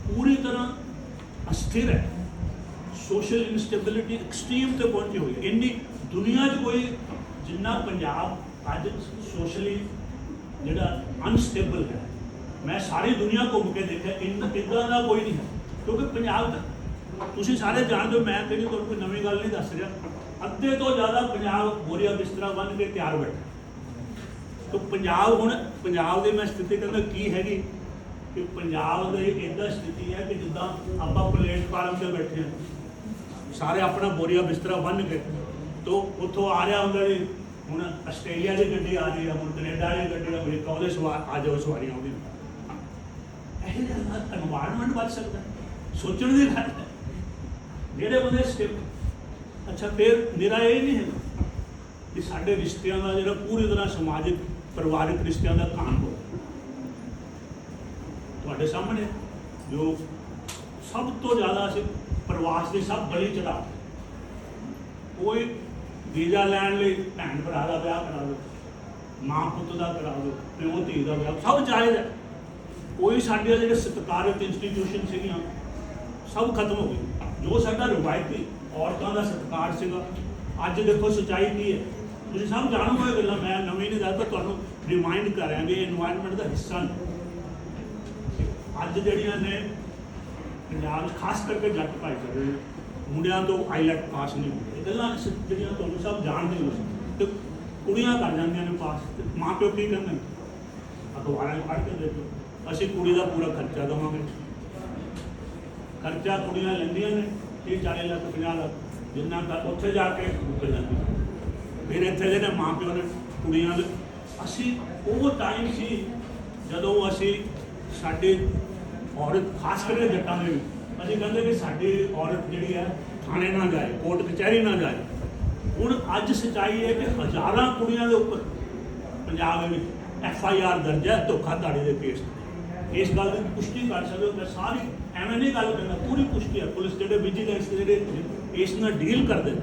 पूरी तरह अस्थिर है, सोशल इनस्टेबिलिटी एक्सट्रीम तक पहुंची हुई है। इन्नी दुनिया कोई जिन्ना पंजाब अज सोशली जोड़ा अनस्टेबल है, मैं सारी दुनिया घूम के देखा इदा का कोई नहीं है। क्योंकि पंजाब तुसीं सारे जानते हो, मैं कहीं तुहानूं कोई नवीं गल नहीं दस रहा, अद्धे तो ज़्यादा पंजाब बोरिया बिस्तरा बन के तैयार बैठा। तो पंजाब हुण पंजाब की मैं स्थिति कहना की हैगी कि पंजाब की इदा स्थिति है कि जिद्दां आपां प्लेटफार्म से बैठे हैं, सारे अपना बोरिया बिस्तरा बन के, तो उत्थों आ रहा होंगे जी हुण आस्ट्रेलिया की गड्डी आ रही है, हुण कनेडा की गड्डी अमरीका वो आ जाओ सवारियां आउंदियां। यह एनवायरनमेंट बच सकता है, सोचण की गल है जेडे बंदे स्टेप। अच्छा फिर मेरा ये नहीं है कि साढ़े रिश्तों का जो पूरी तरह समाजिक परिवारिक रिश्तों का कान हो तुहाडे सामने जो सब तो ज़्यादा असीं प्रवास की सब बलि चढ़ा, कोई वीज़ा लैण लई भैन भरा का ब्याह करा दो, माँ पुत का करा दो, प्यो धी का ब्याह सब जायज़ है। कोई साडियां जिहड़े सत्कारत इंस्टीट्यूशन सीगियां सब खत्म हो गई, जो साडा रिवायती औरतों का सत्कार सीगा अज देखो सच्चाई की है। तुसीं सब जाणो ये गल्लां, मैं नवीं नहीं दसदा, तुहानूं रिमाइंड कर रहा भी एनवायरनमेंट का हिस्सा ने। अज जिहड़ियां ने पंजाब खास करके जट भाईचारे मुंडियां तो आईलैट पास नहीं होंदे, गल्लां जिहड़ियां तुहानूं सब जानदे हो, तो कुड़ियां कर जांदियां ने पास, माँ प्यो की कहंदे अखबारां पढ़ के देखो असीं कुड़ी का पूरा खर्चा देवांगे, खर्चा कुड़ियां लैंदियां ने 30-40 लाख 50 लाख जिन्ना का उत्थे जाके मुक जाती। फिर इत्थे जिहड़े माँ प्यो ने कुड़ियां दे असीं वो टाइम सी जदों असीं साडी औरत खास करके जट्टां दे असीं कहंदे कि साडी औरत जिहड़ी है थाने ना जाए, कोर्ट कचहरी ना जाए। हुण अज सच्चाई है कि हज़ारां कुड़ियां दे उपर पंजाब दे विच FIR दर्ज है धोखाधड़ी के केस। इस गल की पुष्टि कर सकते हो, मैं सारी एवं नहीं गल करना, पूरी पुष्टि है। पुलिस जो विजिलेंस जो इस नाल डील करते हैं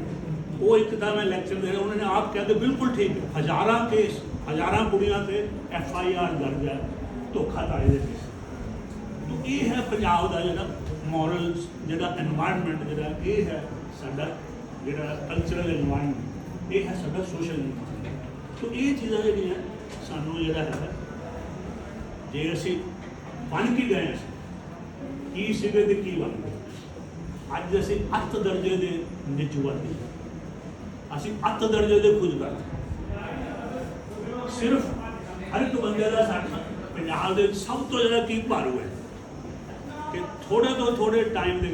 वो एक तो मैं लैक्चर दे रहा, उन्होंने आप कहते बिल्कुल ठीक है, हज़ारां केस हज़ारां कुड़ियां से FIR दर्ज है धोखाधड़ी के केस। तो ये है पंजाब का जो मॉरल जो एनवायरनमेंट जो ये है साडा जो कल्चरल एनवायरनमेंट, ये है साडा सोशल एनवायरनमेंट। तो ये चीज़ां जिहड़ियां सानूं जो है जे असीं बन के गए की सीगे ते की बन गए, अज असीं अत दर्जे के निचुवरते, असीं अत दर्जे के खुजगर। सिर्फ हर एक बंदे का साडा पंजाब दे सब तो ज़्यादा की भारू है कि थोड़े तो थोड़े टाइम के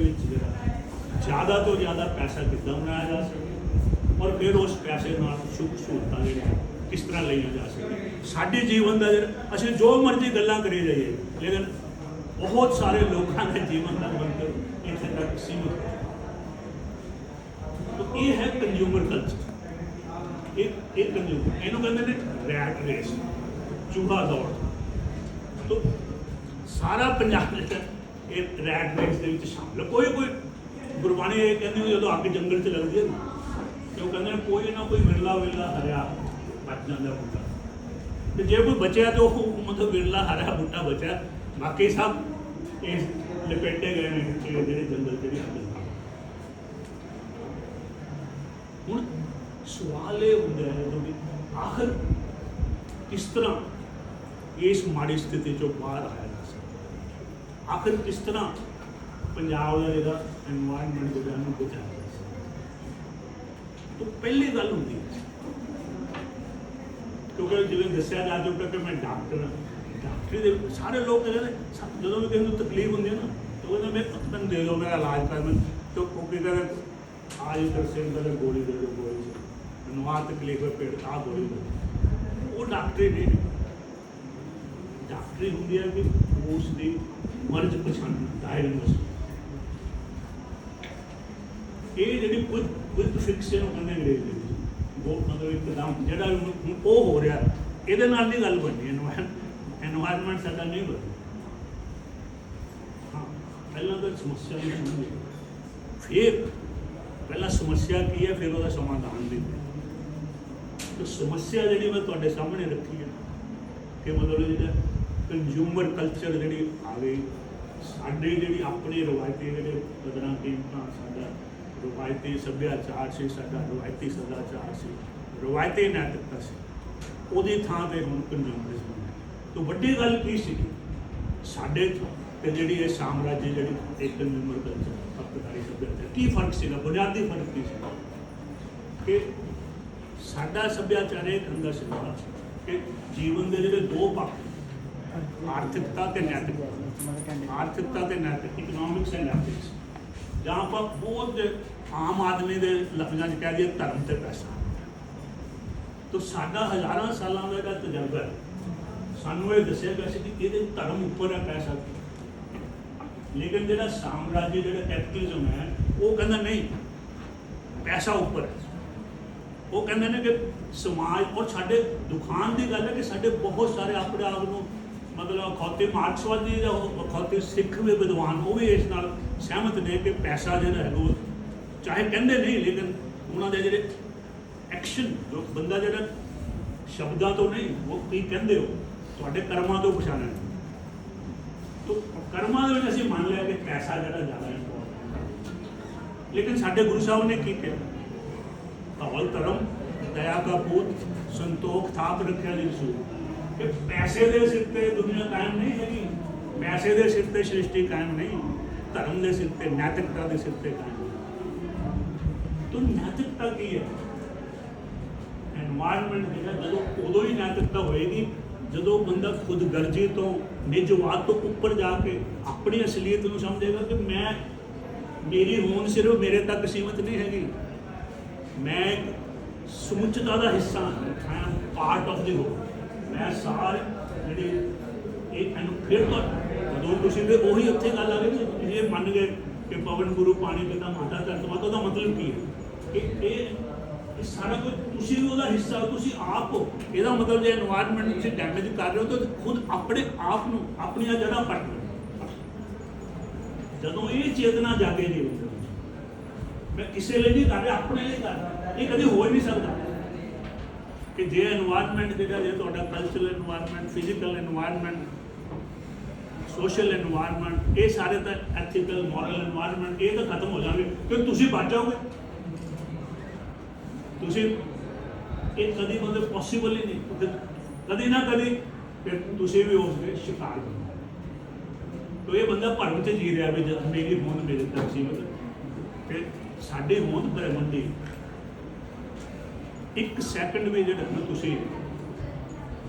ज़्यादा तो ज़्यादा पैसा कितना बनाया जा सके और फिर उस पैसे नाल सुख सहूलतां जिहड़ियां किस तरह लिया जा सके। साडे जीवन का असं जो मर्जी गल्लां करी जाइए, लेकिन बहुत सारे लोगों के जीवन का मंत्र इतने तक सीमित है। तो ये है कंज्यूमर कल्चर, एक कंज्यूमर इनू कहते हैं रैट रेस, चूहा दौड़। तो सारा पंजाब ये रैट रेस के शामिल है। कोई गुरबाणी ये कहती है जो अग जंगल च लगती है ना, ਕਿ ਉਹ ਕਹਿੰਦੇ ਕੋਈ ਨਾ ਕੋਈ ਵਿਰਲਾ ਹਰਿਆ ਬਚ ਜਾਂਦਾ ਬੂਟਾ, ਤੇ ਜੇ ਕੋਈ ਬਚਿਆ ਤਾਂ ਉਹ ਮਤਲਬ ਵਿਰਲਾ ਹਰਿਆ ਬੂਟਾ ਬਚਿਆ, ਬਾਕੀ ਸਭ ਇਸ ਲਪੇਟੇ ਗਏ ਨੇ ਕਿ ਜਿਹੜੇ ਜੰਗਲ ਜਿਹੜੀ ਅੱਗ। ਹੁਣ ਸਵਾਲ ਇਹ ਹੁੰਦਾ ਹੈ ਕਿ ਆਖਰ ਕਿਸ ਤਰ੍ਹਾਂ ਇਸ ਮਾੜੀ ਸਥਿਤੀ ਚੋਂ ਬਾਹਰ ਆਇਆ ਜਾ ਸਕਦਾ, ਆਖਰ ਕਿਸ ਤਰ੍ਹਾਂ ਪੰਜਾਬ ਦਾ ਜਿਹੜਾ ਐਨਵਾਇਰਨਮੈਂਟ ਜਿਹੜਾ ਨੂੰ ਬਚਾਇਆ ਜਾ ਸਕਦਾ। ਤਾਂ ਪਹਿਲੀ ਗੱਲ ਹੁੰਦੀ ਹੈ, ਕਿਉਂਕਿ ਜਿਵੇਂ ਦੱਸਿਆ ਜਾ ਚੁੱਕਾ ਕਿ ਮੈਂ ਡਾਕਟਰ ਹਾਂ, ਡਾਕਟਰੀ ਦੇ ਸਾਰੇ ਲੋਕ ਕਹਿੰਦੇ ਨੇ ਜਦੋਂ ਵੀ ਕਿਸੇ ਨੂੰ ਤਕਲੀਫ ਹੁੰਦੀ ਹੈ ਨਾ, ਤਾਂ ਉਹ ਕਹਿੰਦੇ ਮੈਨੂੰ ਦੇ ਦਿਓ, ਮੇਰਾ ਇਲਾਜ ਕਰ। ਮੈਨੂੰ ਤਾਂ ਉਹ ਕੀ ਕਹਿੰਦੇ ਆਜ ਕਰ ਸਿੰਘ ਕਹਿੰਦੇ ਗੋਲੀ ਦੇ ਦਿਓ, ਗੋਲੀ ਮੈਨੂੰ ਆਹ ਤਕਲੀਫ ਹੈ ਪੇਟ ਆਹ ਗੋਲੀ ਦੇ ਦਿਓ। ਉਹ ਡਾਕਟਰੀ ਨਹੀਂ, ਡਾਕਟਰੀ ਹੁੰਦੀ ਹੈ ਕਿ ਉਸ ਦੀ ਮਰਜ਼ ਪਛਾਣਨਾ, ਡਾਇਗਨੋਸ। ਇਹ ਜਿਹੜੀ ਕੁਝ ਫਿਕਸ਼ਨ ਉਹ ਕਹਿੰਦੇ ਅੰਗਰੇਜ਼ ਦੇ ਵਿੱਚ, ਉਹ ਮਤਲਬ ਇੱਕਦਮ ਜਿਹੜਾ ਹੁਣ ਉਹ ਹੋ ਰਿਹਾ, ਇਹਦੇ ਨਾਲ ਨਹੀਂ ਗੱਲ ਬਣਨੀ। ਐਨਵਾਇਰਨਮੈਂਟ ਸਾਡਾ ਨਹੀਂ ਬਣਦਾ। ਹਾਂ, ਪਹਿਲਾਂ ਤਾਂ ਸਮੱਸਿਆ ਨੂੰ ਸਮਝੇ, ਫਿਰ ਪਹਿਲਾਂ ਸਮੱਸਿਆ ਕੀ ਹੈ, ਫਿਰ ਉਹਦਾ ਸਮਾਧਾਨ ਵੀ। ਤਾਂ ਸਮੱਸਿਆ ਜਿਹੜੀ ਮੈਂ ਤੁਹਾਡੇ ਸਾਹਮਣੇ ਰੱਖੀ ਹੈ ਕਿ ਮਤਲਬ ਜਿਹੜਾ ਕੰਜ਼ਿਊਮਰ ਕਲਚਰ ਜਿਹੜੀ ਆ ਗਈ, ਸਾਡੀ ਜਿਹੜੀ ਆਪਣੀ ਰਵਾਇਤੀ ਜਿਹੜੇ ਕਦਰਾਂ ਕੀਮਤਾਂ, ਸਾਡਾ ਰਵਾਇਤੀ ਸੱਭਿਆਚਾਰ ਸੀ, ਸਾਡਾ ਰਵਾਇਤੀ ਸਦਾਚਾਰ ਸੀ, ਰਵਾਇਤੀ ਨੈਤਿਕਤਾ ਸੀ, ਉਹਦੀ ਥਾਂ 'ਤੇ ਹੁਣ ਕੰਜ਼ਿਊਮਰਿਜ਼ਮ ਹੈ। ਤਾਂ ਵੱਡੀ ਗੱਲ ਕੀ ਸੀ ਸਾਡੇ ਤੇ ਜਿਹੜੀ ਇਹ ਸਾਮਰਾਜ ਜਿਹੜੀ ਇੱਕ ਕੰਜ਼ਿਊਮਰ ਕਲਚਰ, ਖਪਤਕਾਰੀ ਸੱਭਿਆਚਾਰ, ਕੀ ਫਰਕ ਸੀਗਾ? ਬੁਨਿਆਦੀ ਫਰਕ ਕੀ ਸੀ ਕਿ ਸਾਡਾ ਸੱਭਿਆਚਾਰ ਇਹ ਕਹਿੰਦਾ ਸੀਗਾ ਕਿ ਜੀਵਨ ਦੇ ਜਿਹੜੇ ਦੋ ਪੱਖ, ਆਰਥਿਕਤਾ ਤੇ ਨੈਤਿਕਤਾ, ਆਰਥਿਕਤਾ ਤੇ ਨੈਤਿਕ, ਇਕਨੋਮਿਕਸ ਐਂਡ ਐਥਿਕਸ, ਜਾਂ ਆਪਾਂ ਬਹੁਤ ਆਮ ਆਦਮੀ ਦੇ ਲਫ਼ਜ਼ਾਂ 'ਚ ਕਹਿ ਦਈਏ ਧਰਮ ਤੇ ਪੈਸਾ। ਤਾਂ ਸਾਡਾ ਹਜ਼ਾਰਾਂ ਸਾਲਾਂ ਦਾ ਜਿਹੜਾ ਤਜਰਬਾ ਹੈ, ਸਾਨੂੰ ਇਹ ਦੱਸਿਆ ਗਿਆ ਸੀ ਕਿ ਇਹਦੇ ਧਰਮ ਉੱਪਰ ਹੈ ਪੈਸਾ। ਲੇਕਿਨ ਜਿਹੜਾ ਸਾਮਰਾਜ, ਜਿਹੜਾ ਕੈਪੀਟਲਿਜ਼ਮ ਹੈ, ਉਹ ਕਹਿੰਦਾ ਨਹੀਂ, ਪੈਸਾ ਉੱਪਰ ਹੈ। ਉਹ ਕਹਿੰਦੇ ਨੇ ਕਿ ਸਮਾਜ, ਔਰ ਸਾਡੇ ਦੁਖਾਨ ਦੀ ਗੱਲ ਹੈ ਕਿ ਸਾਡੇ ਬਹੁਤ ਸਾਰੇ ਆਪਣੇ ਆਪ ਨੂੰ ਮਤਲਬ ਅਖੌਤੀ ਮਾਰਕਸਵਾਦੀ ਜਾਂ ਅਖੌਤੀ ਸਿੱਖ ਵੀ ਵਿਦਵਾਨ, ਉਹ ਵੀ ਇਸ ਨਾਲ ਸਹਿਮਤ ਨੇ ਕਿ ਪੈਸਾ ਜਿਹੜਾ ਹੈ ਉਹ, ਚਾਹੇ ਕਹਿੰਦੇ ਨਹੀਂ, ਲੇਕਿਨ ਉਹਨਾਂ ਦੇ ਜਿਹੜੇ ਐਕਸ਼ਨ, ਜੋ ਬੰਦਾ ਜਿਹੜਾ ਸ਼ਬਦਾਂ ਤੋਂ ਨਹੀਂ, ਉਹ ਕੀ ਕਹਿੰਦੇ ਹੋ, ਤੁਹਾਡੇ ਕਰਮਾਂ ਤੋਂ ਪਛਾਣਿਆ। ਤਾਂ ਕਰਮਾਂ ਦੇ ਵਿੱਚ ਅਸੀਂ ਮੰਨ ਲਿਆ ਕਿ ਪੈਸਾ ਜਿਹੜਾ ਜ਼ਿਆਦਾ ਇੰਪੋਰਟੈਂਟ ਹੈ। ਲੇਕਿਨ ਸਾਡੇ ਗੁਰੂ ਸਾਹਿਬ ਨੇ ਕੀ ਕਿਹਾ? ਧਵਲ ਧਰਮ ਦਇਆ ਕਾ ਪੂਤ ਸੰਤੋਖ ਥਾਪ ਰੱਖਿਆ ਜੀ ਸੂ, ਕਿ ਪੈਸੇ ਦੇ ਸਿਰ ਤੇ ਦੁਨੀਆ ਕਾਇਮ ਨਹੀਂ ਹੈਗੀ, ਪੈਸੇ ਦੇ ਸਿਰ ਤੇ ਸ੍ਰਿਸ਼ਟੀ ਕਾਇਮ ਨਹੀਂ, ਧਰਮ ਦੇ ਸਿਰ ਤੇ, ਨੈਤਿਕਤਾ ਦੇ ਸਿਰ ਤੇ ਕਾਇਮ। ਤਾਂ ਨੈਤਿਕਤਾ ਕੀ ਹੈ? ਐਨਵਾਇਰਨਮੈਂਟ ਜਿਹੜਾ, ਜਦੋਂ ਉਦੋਂ ਹੀ ਨੈਤਿਕਤਾ ਹੋਏਗੀ ਜਦੋਂ ਬੰਦਾ ਖੁਦਗਰਜੀ ਤੋਂ, ਨਿਜਵਾਦ ਤੋਂ ਉੱਪਰ ਜਾ ਕੇ ਆਪਣੀ ਅਸਲੀਅਤ ਨੂੰ ਸਮਝੇਗਾ ਕਿ ਮੈਂ, ਮੇਰੀ ਹੋਂਦ ਸਿਰਫ ਮੇਰੇ ਤੱਕ ਸੀਮਤ ਨਹੀਂ ਹੈਗੀ, ਮੈਂ ਇੱਕ ਸਮੁੱਚਤਾ ਦਾ ਹਿੱਸਾ ਹਾਂ, ਪਾਰਟ ਆਫ ਦੀ ਹੋਲ। ਮੈਂ ਸਾਰੇ ਜਿਹੜੀ ਇਹ ਇਹਨੂੰ ਫਿਰ ਤੋਂ ਜਦੋਂ ਤੁਸੀਂ ਵੀ ਉਹੀ ਉੱਥੇ ਗੱਲ ਆ ਗਈ, ਇਹ ਮੰਨ ਗਏ ਕਿ ਪਵਨ ਗੁਰੂ ਪਾਣੀ ਪਿਤਾ ਮਾਤਾ ਧਰਤ ਮਾਤਾ, ਉਹਦਾ ਮਤਲਬ ਕੀ ਹੈ ਕਿ ਇਹ ਸਾਰਾ ਕੁਝ ਤੁਸੀਂ ਵੀ ਉਹਦਾ ਹਿੱਸਾ, ਤੁਸੀਂ ਆਪ ਹੋ। ਇਹਦਾ ਮਤਲਬ ਜੇ ਐਨਵਾਇਰਨਮੈਂਟ ਤੁਸੀਂ ਡੈਮੇਜ ਕਰ ਰਹੇ ਹੋ ਤਾਂ ਖੁਦ ਆਪਣੇ ਆਪ ਨੂੰ, ਆਪਣੀਆਂ ਜੜ੍ਹਾਂ ਪੱਟ ਲਓ। ਜਦੋਂ ਇਹ ਚੇਤਨਾ ਜਾਗੇਗੀ, ਮੈਂ ਕਿਸੇ ਲਈ ਨਹੀਂ ਕਰ ਰਿਹਾ, ਆਪਣੇ ਲਈ ਕਰ ਰਿਹਾ, ਇਹ ਕਦੇ ਹੋ ਹੀ ਨਹੀਂ ਸਕਦਾ ਕਿ ਜੇ ਐਨਵਾਇਰਨਮੈਂਟ ਜਿਹੜਾ, ਜੇ ਤੁਹਾਡਾ cultural environment, physical environment, social environment, ਇਹ ਸਾਰੇ ਤਾਂ ਐਥੀਕਲ, ਮੋਰਲ ਐਨਵਾਇਰਨਮੈਂਟ, ਇਹ ਤਾਂ ਖਤਮ ਹੋ ਜਾਣਗੇ ਕਿਉਂਕਿ ਤੁਸੀਂ ਬਚ ਜਾਓਗੇ। ਤੁਸੀਂ ਇਹ ਕਦੀ ਮਤਲਬ ਪੋਸੀਬਲ ਹੀ ਨਹੀਂ, ਕਦੀ ਨਾ ਕਦੀ ਫਿਰ ਤੁਸੀਂ ਵੀ ਉਸ ਦੇ ਸ਼ਿਕਾਰ ਬਣੋ। ਤਾਂ ਇਹ ਬੰਦਾ ਭਰਮ 'ਚ ਜੀ ਰਿਹਾ ਵੀ ਜਦ ਮੇਰੀ ਹੋਂਦ ਮੇਰੇ ਤੱਕ ਸੀ, ਫਿਰ ਸਾਡੀ ਹੋਂਦ ਬ੍ਰਹਮੰਡੀ। ਇੱਕ ਸੈਕਿੰਡ ਵੀ ਜਿਹੜਾ ਨਾ ਤੁਸੀਂ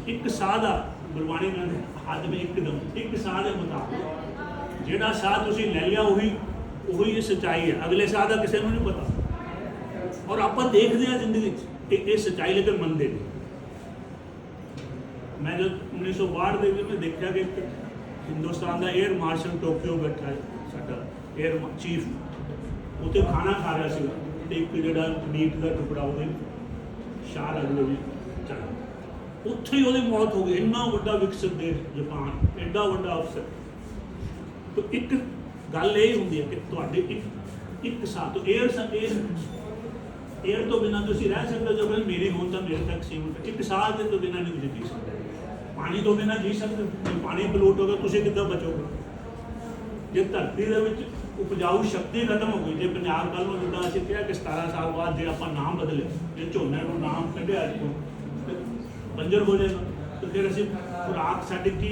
ਇੱਕ ਸਾਹ ਦਾ, ਗੁਰਬਾਣੀ ਨਾਲ ਹੱਦ ਵਿੱਚ ਇੱਕਦਮ ਇੱਕ ਸਾਹ ਦੇ ਮੁਤਾਬਕ ਜਿਹੜਾ ਸਾਹ ਤੁਸੀਂ ਲੈ ਲਿਆ ਉਹੀ ਇਹ ਸੱਚਾਈ ਹੈ, ਅਗਲੇ ਸਾਹ ਦਾ ਕਿਸੇ ਨੂੰ ਨਹੀਂ ਪਤਾ। ਔਰ ਆਪਾਂ ਦੇਖਦੇ ਹਾਂ ਜ਼ਿੰਦਗੀ 'ਚ ਇਹ ਸੱਚਾਈ, ਲੇਕਿਨ ਮੰਨਦੇ ਨਹੀਂ। ਮੈਂ ਜਦ 1962 ਦੇ ਵਿੱਚ ਮੈਂ ਦੇਖਿਆ ਕਿ ਹਿੰਦੁਸਤਾਨ ਦਾ 에ਅਰ ਮਾਰਸ਼ਲ ਟੋਕੀਓ ਬੈਠਾ ਹੈ, ਸਾਡਾ 에ਅਰ ਚੀਫ, ਉੱਥੇ ਖਾਣਾ ਖਾ ਰਿਹਾ ਸੀਗਾ ਤੇ ਇੱਕ ਜਿਹੜਾ ਮੀਟ ਦਾ ਟੁਕੜਾ ਉਹਦੇ ਸ਼ਾਹ ਲੱਗ ਗਿਆ, ਚਲਾ ਉੱਥੇ ਹੀ ਉਹਦੀ ਮੌਤ ਹੋ ਗਈ। ਇੰਨਾ ਵੱਡਾ ਵਿਕਸਿਤ ਦੇਸ਼ ਜਾਪਾਨ, ਐਡਾ ਵੱਡਾ ਅਫਸਰ। ਤਾਂ ਇੱਕ ਗੱਲ ਇਹ ਹੁੰਦੀ ਹੈ ਕਿ ਤੁਹਾਡੇ ਇੱਕ ਸਾਹ ਤੋਂ एयर तो बिना तुसीं रह सकते जो बस मेरी होण तां मेरे तक सीमित है। 1 साल के तो बिना नहीं तुसीं जी सकते, पानी तो बिना जी सकते, पानी पलूट होगा तुसीं किद्दां बचोगे? जे धरती दे विच उपजाऊ शक्ति खत्म हो गई, जे पंजाब कल नूं जिद्दां असीं किहा कि 17 साल बाद जे आपां नाम बदले, जे झोने नूं नाम कढिआ अज तों ते बंजर हो जाएगा, तो फिर असीं खुराक साडी की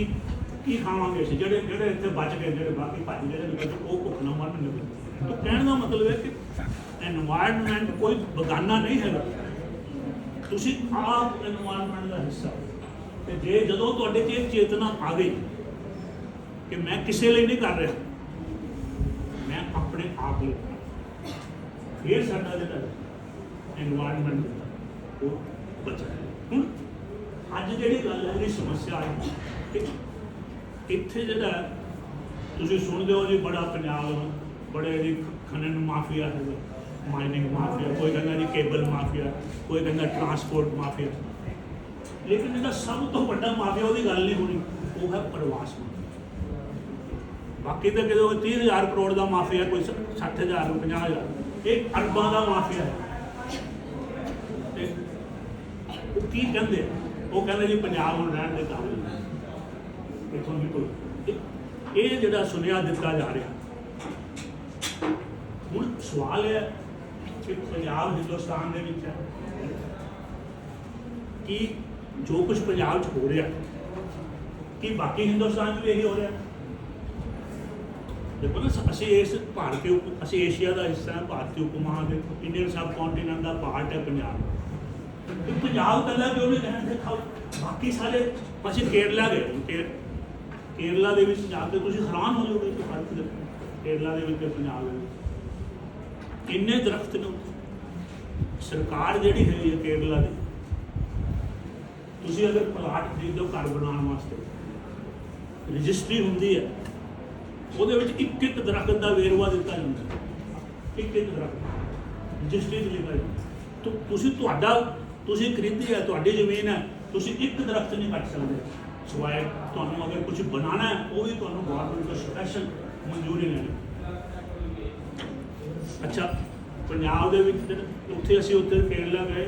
खावांगे? असीं ਜਿਹੜੇ ਇੱਥੇ ਬਚ ਗਏ, ਜਿਹੜੇ ਬਾਕੀ ਭੱਜ ਗਏ, ਜਿਹੜੇ ਉਹ ਭੁੱਖ ਨਾ ਮਰਨਗੇ। तो कहने का मतलब है कि एनवायरनमेंट कोई बगाना नहीं है, तुसी आप एनवायरनमेंट का हिस्सा हो। तो जे जदों तुहाडे च एक चेतना आ गई कि मैं किसी लिए नहीं कर रहा, मैं अपने आप लिए कर रहा, फिर साडा जिहड़ा एनवायरनमेंट वो बचा है। हुण अज जिहड़ी गल है, जिहड़ी समस्या है कि इत्थे जिहड़ा तुसी सुणदे हो जी, बड़ा पंजाब बड़े जी खनन माफिया है, माइनिंग माफिया, कोई कहता जी केबल माफिया, कोई कहता ट्रांसपोर्ट माफिया, लेकिन जिहड़ा सब तो बड़ा माफिया उसकी गल नहीं होनी, वो है प्रवास माफिया। बाकी तो कितों 30,000 करोड़ का माफिया, कोई 60,000 50,000, एक अरबां का माफिया है। वो की कहते वो कहते जी पंजाब हुण रहण दे काबिल नहीं, इत्थों दी कोई ये जिहड़ा सुनिया दिता जा रहा। हुण सवाल है कि पंजाब हिंदुस्तान दे विच है कि जो कुछ पंजाब च हो रहा कि बाकी हिंदुस्तान में भी यही हो रहा। देखो ना, असीं इस भारतीय असीं एशिया का हिस्सा है, भारतीय उपमहाद्वीप इंडियन सब कॉन्टीनेंट का पार्ट है पंजाब। तो पंजाब कल्ला क्यों नहीं कहना दिखाओ? बाकी सारे असीं केरला गए, केरला दे विच जाके तुसीं हैरान हो जाओगे कि फर्क देखो, केरला दे विच पंजाब दे विच इन्ने दरख्त ने। सरकार जिहड़ी है केरला की, तुसीं अगर प्लाट खरीदो घर बनाने वास्ते, रजिस्ट्री हुंदी है, ਉਹਦੇ ਵਿੱਚ ਇੱਕ ਇੱਕ ਦਰਖਤ ਦਾ ਵੇਰਵਾ ਦਿੱਤਾ ਜਾਂਦਾ, ਇੱਕ ਇੱਕ ਦਰਖਤ ਰਜਿਸਟਰੀ 'ਚ ਲਿਖਿਆ ਜਾਂਦਾ। ਤਾਂ ਤੁਸੀਂ ਖਰੀਦੀ ਹੈ, ਤੁਹਾਡੀ ਜ਼ਮੀਨ ਹੈ, ਤੁਸੀਂ ਇੱਕ ਦਰਖਤ ਨਹੀਂ ਕੱਟ ਸਕਦੇ, ਸਿਵਾਏ ਤੁਹਾਨੂੰ ਅਗਰ ਕੁਝ ਬਣਾਉਣਾ ਹੈ ਉਹ ਵੀ ਤੁਹਾਨੂੰ ਗੌਰਮੈਂਟ ਤੋਂ ਸਪੈਸ਼ਲ ਮਨਜ਼ੂਰੀ ਲੈਣੀ। अच्छा, पंजाब दे विच उत्थे असीं उत्थे केरला गए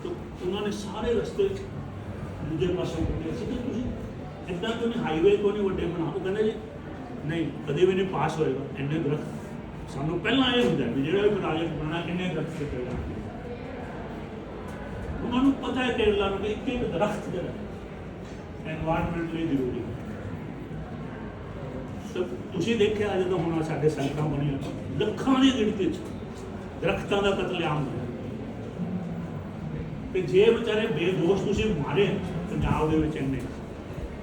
तो उन्होंने सारे रस्ते दूजे पासों कटे। असीं कि तुसीं इदां क्यों नहीं हाईवे क्यों नहीं वड्डे बना? वो कहंदे जी नहीं, कदे भी नहीं पास होएगा, इन्ने दरख्त सानूं पहलां ये हुंदा भी जिहड़ा भी प्रोजेक्ट बनना इन्ने दरख्त कटे जाणगे। उन्होंने पता है केरला नूं कि एक एक दरख्त जिहड़ा एनवायरनमेंट लई जरूरी है। ਤੁਸੀਂ ਦੇਖਿਆ ਜਦੋਂ ਹੁਣ ਸਾਡੇ ਸੜਕਾਂ ਬਣੀਆਂ, ਲੱਖਾਂ ਦੀ ਗਿਣਤੀ 'ਚ ਦਰਖਤਾਂ ਦਾ ਕਤਲੇਆਮ ਹੋਇਆ, ਤੇ ਜੇ ਵਿਚਾਰੇ ਬੇਦੋਸ਼ ਤੁਸੀਂ ਮਾਰੇ ਪੰਜਾਬ ਦੇ ਵਿੱਚ ਇੰਨੇ,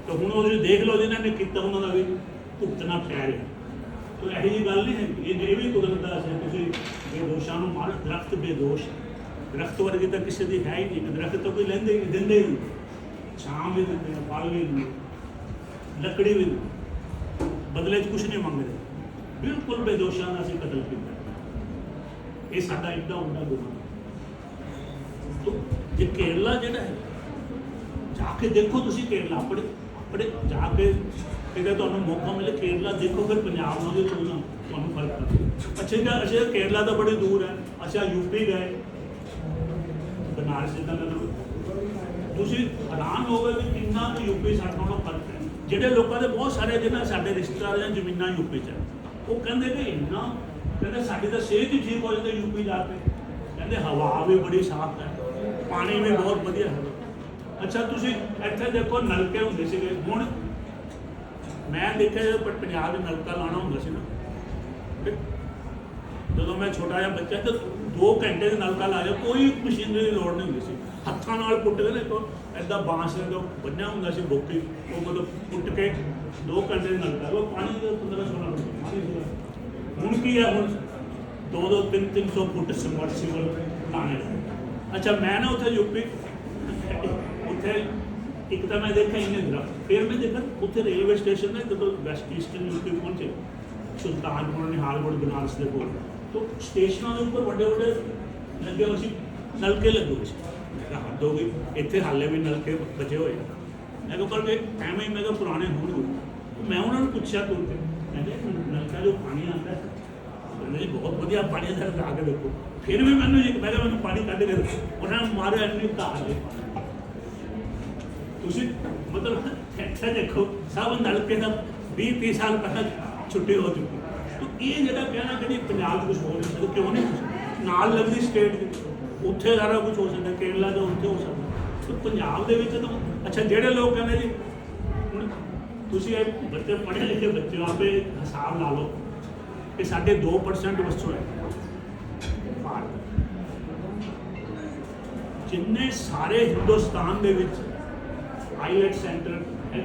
ਤਾਂ ਹੁਣ ਉਹ ਦੇਖ ਲਓ ਜਿਨ੍ਹਾਂ ਨੇ ਕੀਤਾ ਉਹਨਾਂ ਦਾ ਵੀ ਭੁਗਤਣਾ ਪੈ ਰਿਹਾ। ਤਾਂ ਇਹੋ ਜਿਹੀ ਗੱਲ ਨਹੀਂ ਹੈ, ਇਹ ਵੀ ਕੁਦਰਤ ਦਾ ਅਸਰ। ਤੁਸੀਂ ਬੇਦੋਸ਼ਾਂ ਨੂੰ ਮਾਰ, ਦਰਖਤ ਬੇਦੋਸ਼, ਦਰਖਤ ਵਰਗੇ ਤਾਂ ਕਿਸੇ ਦੀ ਹੈ ਹੀ ਨਹੀਂ। ਦਰਖਤ ਤਾਂ ਕੋਈ ਲੈਂਦੇ ਹੀ ਦਿੰਦੇ ਹੀ ਨਹੀਂ, ਛਾਂ ਵੀ ਦਿੰਦੇ, ਫਲ ਵੀ ਦਿੰਦੇ, ਲੱਕੜੀ ਵੀ ਦਿੰਦੇ, बदले कुछ नहीं मंगते। बिल्कुल बेदोशा का असीं कतल किया, ये साडा इदा उदा गुनाह। तो जे केरला जिहड़ा है जाके देखो, तुसीं केरला अपने जाके किते तुहानूं मौका मिले केरला देखो, फिर पंजाब नाल दी तुलना तुहानूं फर्क पता। अच्छा केरला तो बड़ी दूर है, अच्छा यूपी गए, बनारस जिद्दां तुसीं हैरान हो गए कि कितना यूपी साडे नालों फर्क है। ਜਿਹੜੇ ਲੋਕਾਂ ਦੇ ਬਹੁਤ ਸਾਰੇ ਜਿਹਨਾਂ ਸਾਡੇ ਰਿਸ਼ਤੇਦਾਰ ਜਾਂ ਜ਼ਮੀਨਾਂ ਯੂਪੀ 'ਚ, ਉਹ ਕਹਿੰਦੇ ਕਿ ਇੰਨਾ, ਕਹਿੰਦੇ ਸਾਡੀ ਤਾਂ ਸਿਹਤ ਹੀ ਠੀਕ ਹੋ ਜਾਂਦੀ ਯੂਪੀ ਜਾ ਕੇ, ਕਹਿੰਦੇ ਹਵਾ ਵੀ ਬੜੀ ਸਾਫ਼ ਹੈ, ਪਾਣੀ ਵੀ ਬਹੁਤ ਵਧੀਆ ਹੈ। ਅੱਛਾ, ਤੁਸੀਂ ਇੱਥੇ ਦੇਖੋ ਨਲਕੇ ਹੁੰਦੇ ਸੀਗੇ, ਹੁਣ ਮੈਂ ਦੇਖਿਆ ਜਦੋਂ ਪੰਜਾਬ 'ਚ ਨਲਕਾ ਲਾਉਣਾ ਹੁੰਦਾ ਸੀ ਨਾ, ਜਦੋਂ ਮੈਂ ਛੋਟਾ ਜਿਹਾ ਬੱਚਾ ਤਾਂ 2 ਘੰਟੇ ਦੇ ਨਲਕਾ ਲਾ ਜਾ, ਕੋਈ ਮਸ਼ੀਨਰੀ ਦੀ ਲੋੜ ਨਹੀਂ ਹੁੰਦੀ ਸੀ, ਹੱਥਾਂ ਨਾਲ ਪੁੱਟ ਕੇ ਨਾ ਇੱਦਾਂ ਬਾਂਸ ਦੇ ਬੰਨਿਆ ਹੁੰਦਾ ਸੀ ਬੋਕੀ, ਉਹ ਮਤਲਬ ਪੁੱਟ ਕੇ 2 ਘੰਟੇ ਦੇ ਨਲਕਾ, ਉਹ ਪਾਣੀ ਦਾ 1500 ਰੁਪਏ ਪਾਣੀ ਸੀਗਾ। ਹੁਣ ਕੀ ਹੈ, ਹੁਣ 200 300 ਫੁੱਟ ਸਮਰਸੀਬਲ ਲਾਣੇ। ਅੱਛਾ, ਮੈਂ ਨਾ ਉੱਥੇ ਯੂਪੀ, ਉੱਥੇ ਇੱਕ ਤਾਂ ਮੈਂ ਦੇਖਿਆ ਇੰਨੇ ਦਰਖਤ, ਫਿਰ ਮੈਂ ਦੇਖਿਆ ਉੱਥੇ ਰੇਲਵੇ ਸਟੇਸ਼ਨ ਨੇ, ਜਦੋਂ ਵੈਸਟ ਈਸਟਰਨ ਯੂਪੀ ਪਹੁੰਚੇ, ਸੁਲਤਾਨਪੁਰ ਨਿਹਾਲਗੜ੍ਹ बनारस के कोल, तो स्टेशनों के ऊपर बड़े बड़े लगे हुए नलके लगे हुए, हद हो गई, इतने हाले भी नलके बचे हुए। मैं कहा पर एवं ही मैं पुराने होंगे। मैं उन्होंने पूछा तुर के, कहते नलका जो पानी आता है ਕਹਿੰਦੇ ਜੀ ਬਹੁਤ ਵਧੀਆ ਪਾਣੀ ਦਾ ਲਾ ਕੇ ਦੇਖੋ। ਫਿਰ ਵੀ ਮੈਨੂੰ ਜੀ ਮੈਂ ਕਿਹਾ ਮੈਨੂੰ ਪਾਣੀ ਕੱਢ ਕੇ ਦਿਓ। ਉਹਨਾਂ ਨੇ ਮਾਰਿਆ ਇੰਨੀ ਧਾਰ ਦੇ ਤੁਸੀਂ ਮਤਲਬ ਇੱਥੇ ਦੇਖੋ ਸਭ ਨਲਕੇ ਦਾ 20-30 ਸਾਲ ਪਹਿਲਾਂ ਛੁੱਟੀ ਹੋ ਚੁੱਕੀ। ਤਾਂ ਇਹ ਜਿਹੜਾ ਕਹਿਣਾ ਕਿ ਪੰਜਾਬ 'ਚ ਕੁਛ ਹੋ ਨਹੀਂ ਸਕਦਾ, ਕਿਉਂ ਨਹੀਂ ਕੁਛ ਨਾਲ ਲੱਗਦੀ ਸਟੇਟ ਉੱਥੇ ਸਾਰਾ ਕੁਛ ਹੋ ਸਕਦਾ, ਕੇਰਲਾ ਦਾ ਉੱਥੇ ਹੋ ਸਕਦਾ। ਤਾਂ ਪੰਜਾਬ ਦੇ ਵਿੱਚ ਤਾਂ ਅੱਛਾ ਜਿਹੜੇ ਲੋਕ ਕਹਿੰਦੇ ਜੀ ਹੁਣ ਤੁਸੀਂ ਇਹ ਬੱਚੇ ਪੜ੍ਹੇ ਲਿਖੇ ਬੱਚੇ ਆਪੇ ਹਿਸਾਬ ਲਾ ਲਓ ਕਿ ਸਾਡੇ 2% ਵਸੋਂ ਹੈ ਭਾਰਤ, ਜਿੰਨੇ ਸਾਰੇ ਹਿੰਦੁਸਤਾਨ ਦੇ ਵਿੱਚ ਆਈਲੈਟ ਸੈਂਟਰ ਹੈ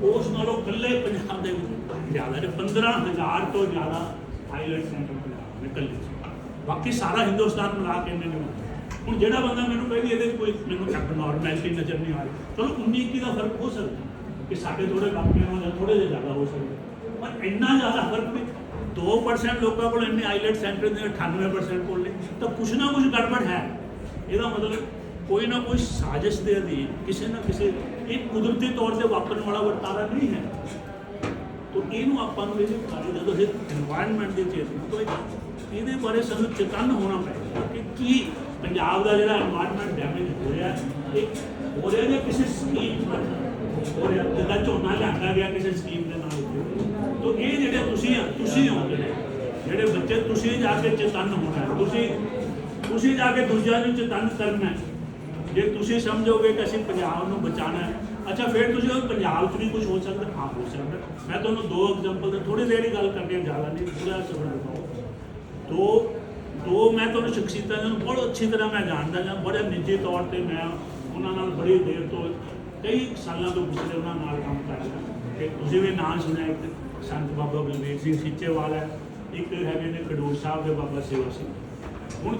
ਉਸ ਨਾਲੋਂ ਇਕੱਲੇ ਪੰਜਾਬ ਦੇ ਵਿੱਚ ਜ਼ਿਆਦਾ ਨੇ 15,000 ਤੋਂ ਜ਼ਿਆਦਾ ਆਈਲੈਟ ਸੈਂਟਰ ਪੰਜਾਬ ਨੇ ਇਕੱਲੇ। ਬਾਕੀ ਸਾਰਾ ਹਿੰਦੁਸਤਾਨ ਮਿਲਾ ਕੇ ਇੰਨੇ ਨਹੀਂ ਹੁੰਦੇ। ਹੁਣ ਜਿਹੜਾ ਬੰਦਾ ਮੈਨੂੰ ਕਹਿੰਦੀ ਇਹਦੇ ਕੋਈ ਮੈਨੂੰ ਨੋਰਮੈਲਿਟੀ ਨਜ਼ਰ ਨਹੀਂ ਆ ਰਹੀ, ਚਲੋ 19-21 ਦਾ ਫਰਕ ਹੋ ਸਕਦਾ ਕਿ ਸਾਡੇ ਥੋੜੇ ਬਾਕੀਆਂ ਨਾਲੋਂ ਥੋੜੇ ਜਿਹੇ ਜ਼ਿਆਦਾ ਹੋ ਸਕਦਾ, ਪਰ ਇੰਨਾ ਜ਼ਿਆਦਾ ਫਰਕ ਨਹੀਂ। 2% ਲੋਕਾਂ ਕੋਲ ਇੰਨੇ ਆਈਲੈਟ ਸੈਂਟਰ ਨੇ, 98% ਕੋਲ ਨੇ, ਤਾਂ ਕੁਛ ਨਾ ਕੁਛ ਗੜਬੜ ਹੈ। ਇਹਦਾ ਮਤਲਬ ਕੋਈ ਨਾ ਕੋਈ ਸਾਜ਼ਿਸ਼ ਦੇ ਅਧੀਨ ਕਿਸੇ ਨਾ ਕਿਸੇ ਇਹ ਕੁਦਰਤੀ ਤੌਰ ਤੇ ਵਾਪਰਨ ਵਾਲਾ ਵਰਤਾਰਾ ਨਹੀਂ ਹੈ। ਤਾਂ ਇਹਨੂੰ ਆਪਾਂ ਨੂੰ ਇਹਦੇ ਬਾਰੇ ਜਦੋਂ ਇਹ ਇਨਵਾਇਰਨਮੈਂਟ ਦੀ ਚੇਤਨਾ ਤੋਂ ਇਹਦੇ ਬਾਰੇ ਸਾਨੂੰ ਚੇਤੰਨ ਹੋਣਾ ਪਏਗਾ ਕਿ ਕੀ ਪੰਜਾਬ ਦਾ ਜਿਹੜਾ ਇਨਵਾਇਰਨਮੈਂਟ ਡੈਮੇਜ ਹੋ ਰਿਹਾ ਇਹ ਹੋ ਰਿਹਾ ਜਾਂ ਕਿਸੇ ਸਕੀਮ ਨਾਲ ਹੋ ਰਿਹਾ, ਜਿੱਦਾਂ ਝੋਨਾ ਲਿਆਂਦਾ ਗਿਆ ਕਿਸੇ ਸਕੀਮ ਦੇ ਨਾਲ। ਤਾਂ ਇਹ ਜਿਹੜੇ ਤੁਸੀਂ ਹੋ ਜਿਹੜੇ ਬੱਚੇ ਤੁਸੀਂ ਜਾ ਕੇ ਚੇਤੰਨ ਹੋਣਾ, ਤੁਸੀਂ ਜਾ ਕੇ ਦੂਜਿਆਂ ਨੂੰ ਚੇਤੰਨ ਕਰਨਾ। ਜੇ ਤੁਸੀਂ ਸਮਝੋਗੇ ਕਿ ਅਸੀਂ ਪੰਜਾਬ ਨੂੰ ਬਚਾਉਣਾ ਹੈ, ਅੱਛਾ ਫਿਰ ਤੁਸੀਂ ਪੰਜਾਬ 'ਚ ਵੀ ਕੁਝ ਹੋ ਸਕਦਾ। ਹਾਂ ਹੋ ਸਕਦਾ। ਮੈਂ ਤੁਹਾਨੂੰ 2 ਐਗਜ਼ਾਮਪਲ ਦੇ ਥੋੜ੍ਹੀ ਦੇਰ ਹੀ ਗੱਲ ਕਰਨੀ ਹੈ, ਜ਼ਿਆਦਾ ਨਹੀਂ, ਪੂਰਾ ਸਬਰ ਦਿਖਾਓ। ਦੋ ਮੈਂ ਤੁਹਾਨੂੰ ਸ਼ਖਸੀਅਤਾਂ ਨੂੰ ਬਹੁਤ ਅੱਛੀ ਤਰ੍ਹਾਂ ਮੈਂ ਜਾਣਦਾ ਜਾਂ ਬੜੇ ਨਿੱਜੀ ਤੌਰ 'ਤੇ ਮੈਂ ਉਹਨਾਂ ਨਾਲ ਬੜੀ ਦੇਰ ਤੋਂ ਕਈ ਸਾਲਾਂ ਤੋਂ ਪਿਛਲੇ ਉਹਨਾਂ ਨਾਲ ਕੰਮ ਕਰ ਰਿਹਾ। ਕਿ ਤੁਸੀਂ ਵੀ ਨਾਂ ਸੁਣਿਆ, ਇੱਕ ਸੰਤ ਬਾਬਾ ਬਲਵੀਰ ਸਿੰਘ ਸੀਚੇਵਾਲ ਹੈ, ਇੱਕ ਹੈਗੇ ਨੇ ਖਡੂਰ ਸਾਹਿਬ ਦੇ ਬਾਬਾ ਸੇਵਾ ਸਿੰਘ। ਹੁਣ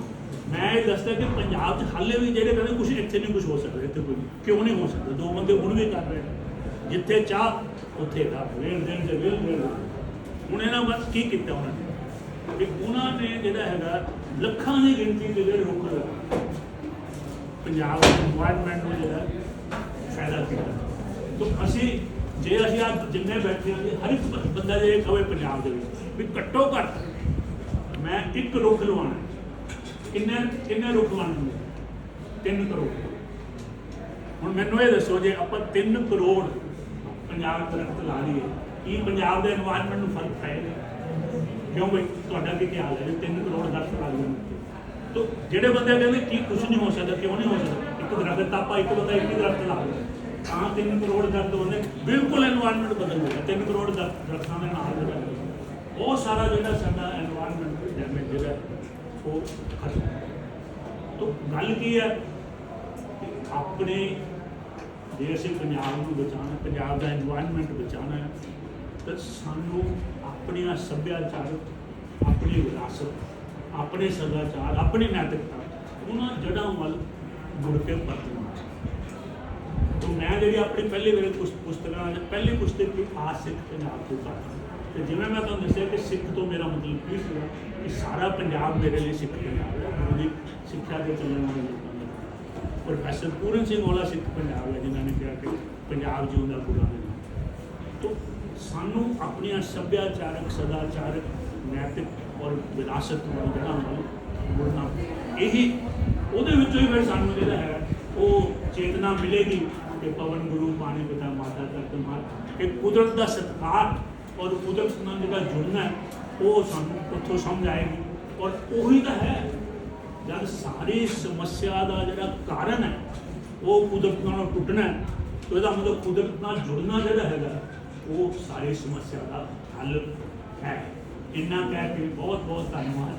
ਮੈਂ ਇਹ ਦੱਸਦਾ ਕਿ ਪੰਜਾਬ 'ਚ ਹਾਲੇ ਵੀ ਜਿਹੜੇ ਕਹਿੰਦੇ ਕੁਛ ਇੱਥੇ ਨਹੀਂ ਕੁਛ ਹੋ ਸਕਦਾ, ਇੱਥੇ ਕੋਈ ਕਿਉਂ ਨਹੀਂ ਹੋ ਸਕਦਾ। 2 ਬੰਦੇ ਹੁਣ ਵੀ ਕਰ ਰਹੇ ਨੇ, ਜਿੱਥੇ ਚਾਹ ਉੱਥੇ ਦਾ ਲੈਣ ਦੇਣ ਦੇ ਬਿਲ ਦੇਣ। ਹੁਣ ਇਹਨਾਂ ਬਸ ਕੀ ਕੀਤਾ ਉਹਨਾਂ ਨੇ ਕਿ ਉਹਨਾਂ ਨੇ ਜਿਹੜਾ ਹੈਗਾ ਲੱਖਾਂ ਦੀ ਗਿਣਤੀ ਦੇ ਜਿਹੜੇ ਰੁੱਖ ਲਗਾਏ, ਪੰਜਾਬ ਦੇ ਇਨਵਾਇਰਨਮੈਂਟ ਨੂੰ ਜਿਹੜਾ ਫਾਇਦਾ ਕੀਤਾ। ਤਾਂ ਜੇ ਅਸੀਂ ਆਪ ਜਿੰਨੇ ਬੈਠੇ ਹਾਂ, ਹਰ ਇੱਕ ਬੰਦਾ ਜੇ ਕਹੇ ਪੰਜਾਬ ਦੇ ਵਿੱਚ ਵੀ ਘੱਟੋ ਘੱਟ ਮੈਂ 1 ਰੁੱਖ ਲਵਾਉਣਾ, ਕਿੰਨੇ ਰੁੱਖ ਲਾਉਣੇ? 3 ਕਰੋੜ। ਹੁਣ ਮੈਨੂੰ ਇਹ ਦੱਸੋ ਜੇ ਆਪਾਂ 3 ਕਰੋੜ ਪੰਜਾਬ ਦਰਖਤ ਲਾ ਲਈਏ, ਕੀ ਪੰਜਾਬ ਦੇ ਇਨਵਾਇਰਨਮੈਂਟ ਨੂੰ ਫਰਕ ਪਏਗਾ? ਕਿਉਂ ਬਈ ਤੁਹਾਡਾ ਕੀ ਖਿਆਲ ਹੈ? 3 ਕਰੋੜ ਦਰਖਤ ਲਾ ਲਈਏ ਤਾਂ ਜਿਹੜੇ ਬੰਦੇ ਕਹਿੰਦੇ ਕੀ ਕੁਛ ਨਹੀਂ ਹੋ ਸਕਦਾ, ਕਿਉਂ ਨਹੀਂ ਹੋ ਸਕਦਾ? ਇੱਕ ਦਰਖਤ ਆਪਾਂ ਇੱਕ ਬੰਦਾ ਇੱਕ ਹੀ ਦਰਖਤ ਲਾ ਲਈਏ ਤਾਂ 3 ਕਰੋੜ ਦਰਖਤ ਬੰਦੇ ਬਿਲਕੁਲ ਇਨਵਾਇਰਨਮੈਂਟ ਬਦਲ ਜਾਏਗਾ। 3 ਕਰੋੜ ਦਰਖਤਾਂ ਦੇ ਨਾਲ ਜਿਹੜਾ ਉਹ ਸਾਰਾ ਜਿਹੜਾ ਸਾਡਾ ਇਨਵਾਇਰਨਮੈਂਟ ਡੈਮੇਜ ਜਿਹੜਾ ਉਹ ਖਤਮ। ਤਾਂ ਗੱਲ ਕੀ ਹੈ ਆਪਣੇ ਜੇ ਅਸੀਂ ਪੰਜਾਬ ਨੂੰ ਬਚਾਉਣਾ, ਪੰਜਾਬ ਦਾ ਇਨਵਾਇਰਨਮੈਂਟ ਬਚਾਉਣਾ ਹੈ ਤਾਂ ਸਾਨੂੰ ਆਪਣੀਆਂ ਸੱਭਿਆਚਾਰ, ਆਪਣੀ ਵਿਰਾਸਤ, ਆਪਣੇ ਸਦਾਚਾਰ, ਆਪਣੀ ਨੈਤਿਕਤਾ ਉਹਨਾਂ ਜੜ੍ਹਾਂ ਵੱਲ ਮੁੜ ਕੇ ਪਰਤਣਾ। ਤਾਂ ਮੈਂ ਜਿਹੜੀ ਆਪਣੀ ਪਹਿਲੀ ਮੇਰੇ ਪੁਸਤਕਾਂ ਪਹਿਲੀ ਪੁਸਤਕ ਦੀ ਆਸ ਸਿੱਖ ਪੰਜਾਬ ਤੋਂ ਪੜ੍ਹੀ ਤੇ ਜਿਵੇਂ ਮੈਂ ਤੁਹਾਨੂੰ ਦੱਸਿਆ ਕਿ ਸਿੱਖ ਤੋਂ ਮੇਰਾ ਮਤਲਬ ਕੀ ਸੀਗਾ ਕਿ ਸਾਰਾ ਪੰਜਾਬ ਮੇਰੇ ਲਈ ਸਿੱਖ ਪੰਜਾਬ ਹੈ। ਗੁਰੂ ਦੀ ਸਿੱਖਿਆ ਦੇ ਚੱਲਣ ਵਾਲੇ ਲੋਕਾਂ ਦਾ ਪ੍ਰੋਫੈਸਰ ਪੂਰਨ ਸਿੰਘ ਵਾਲਾ ਸਿੱਖ ਪੰਜਾਬ ਹੈ, ਜਿਨ੍ਹਾਂ ਨੇ ਕਿਹਾ ਕਿ ਪੰਜਾਬ ਜਿਉਂਦਾ ਗੁਰਾਂ ਦੇ ਨਾਲ। ਤਾਂ ਸਾਨੂੰ ਆਪਣੀਆਂ ਸੱਭਿਆਚਾਰਕ, ਸਦਾਚਾਰਕ, ਨੈਤਿਕ ਔਰ ਵਿਰਾਸਤ ਨੂੰ ਜਿਹੜਾ ਮੁੜਨਾ, ਇਹੀ ਉਹਦੇ ਵਿੱਚੋਂ ਹੀ ਫਿਰ ਸਾਨੂੰ ਜਿਹੜਾ ਹੈ ਉਹ ਚੇਤਨਾ ਮਿਲੇਗੀ ਕਿ ਪਵਨ ਗੁਰੂ ਪਾਣੀ ਪਿਤਾ ਮਾਤਾ ਧਰਤ ਮਾਤ, ਕਿ ਕੁਦਰਤ ਦਾ ਸਤਿਕਾਰ ਔਰ ਕੁਦਰਤ ਨਾਲ ਜਿਹੜਾ ਜੁੜਨਾ ਹੈ ਉਹ ਸਾਨੂੰ ਉੱਥੋਂ ਸਮਝ ਆਏਗੀ। ਔਰ ਉਹੀ ਤਾਂ ਹੈ ਜਦ ਸਾਰੀ ਸਮੱਸਿਆ ਦਾ ਜਿਹੜਾ ਕਾਰਨ ਹੈ ਉਹ ਕੁਦਰਤ ਨਾਲ ਟੁੱਟਣਾ ਹੈ, ਤਾਂ ਇਹਦਾ ਮਤਲਬ ਕੁਦਰਤ ਨਾਲ ਜੁੜਨਾ ਜਿਹੜਾ ਹੈਗਾ ਉਹ ਸਾਰੀ ਸਮੱਸਿਆ ਦਾ ਹੱਲ ਹੈ। ਇੰਨਾ ਕਹਿ ਕੇ ਬਹੁਤ ਬਹੁਤ ਧੰਨਵਾਦ।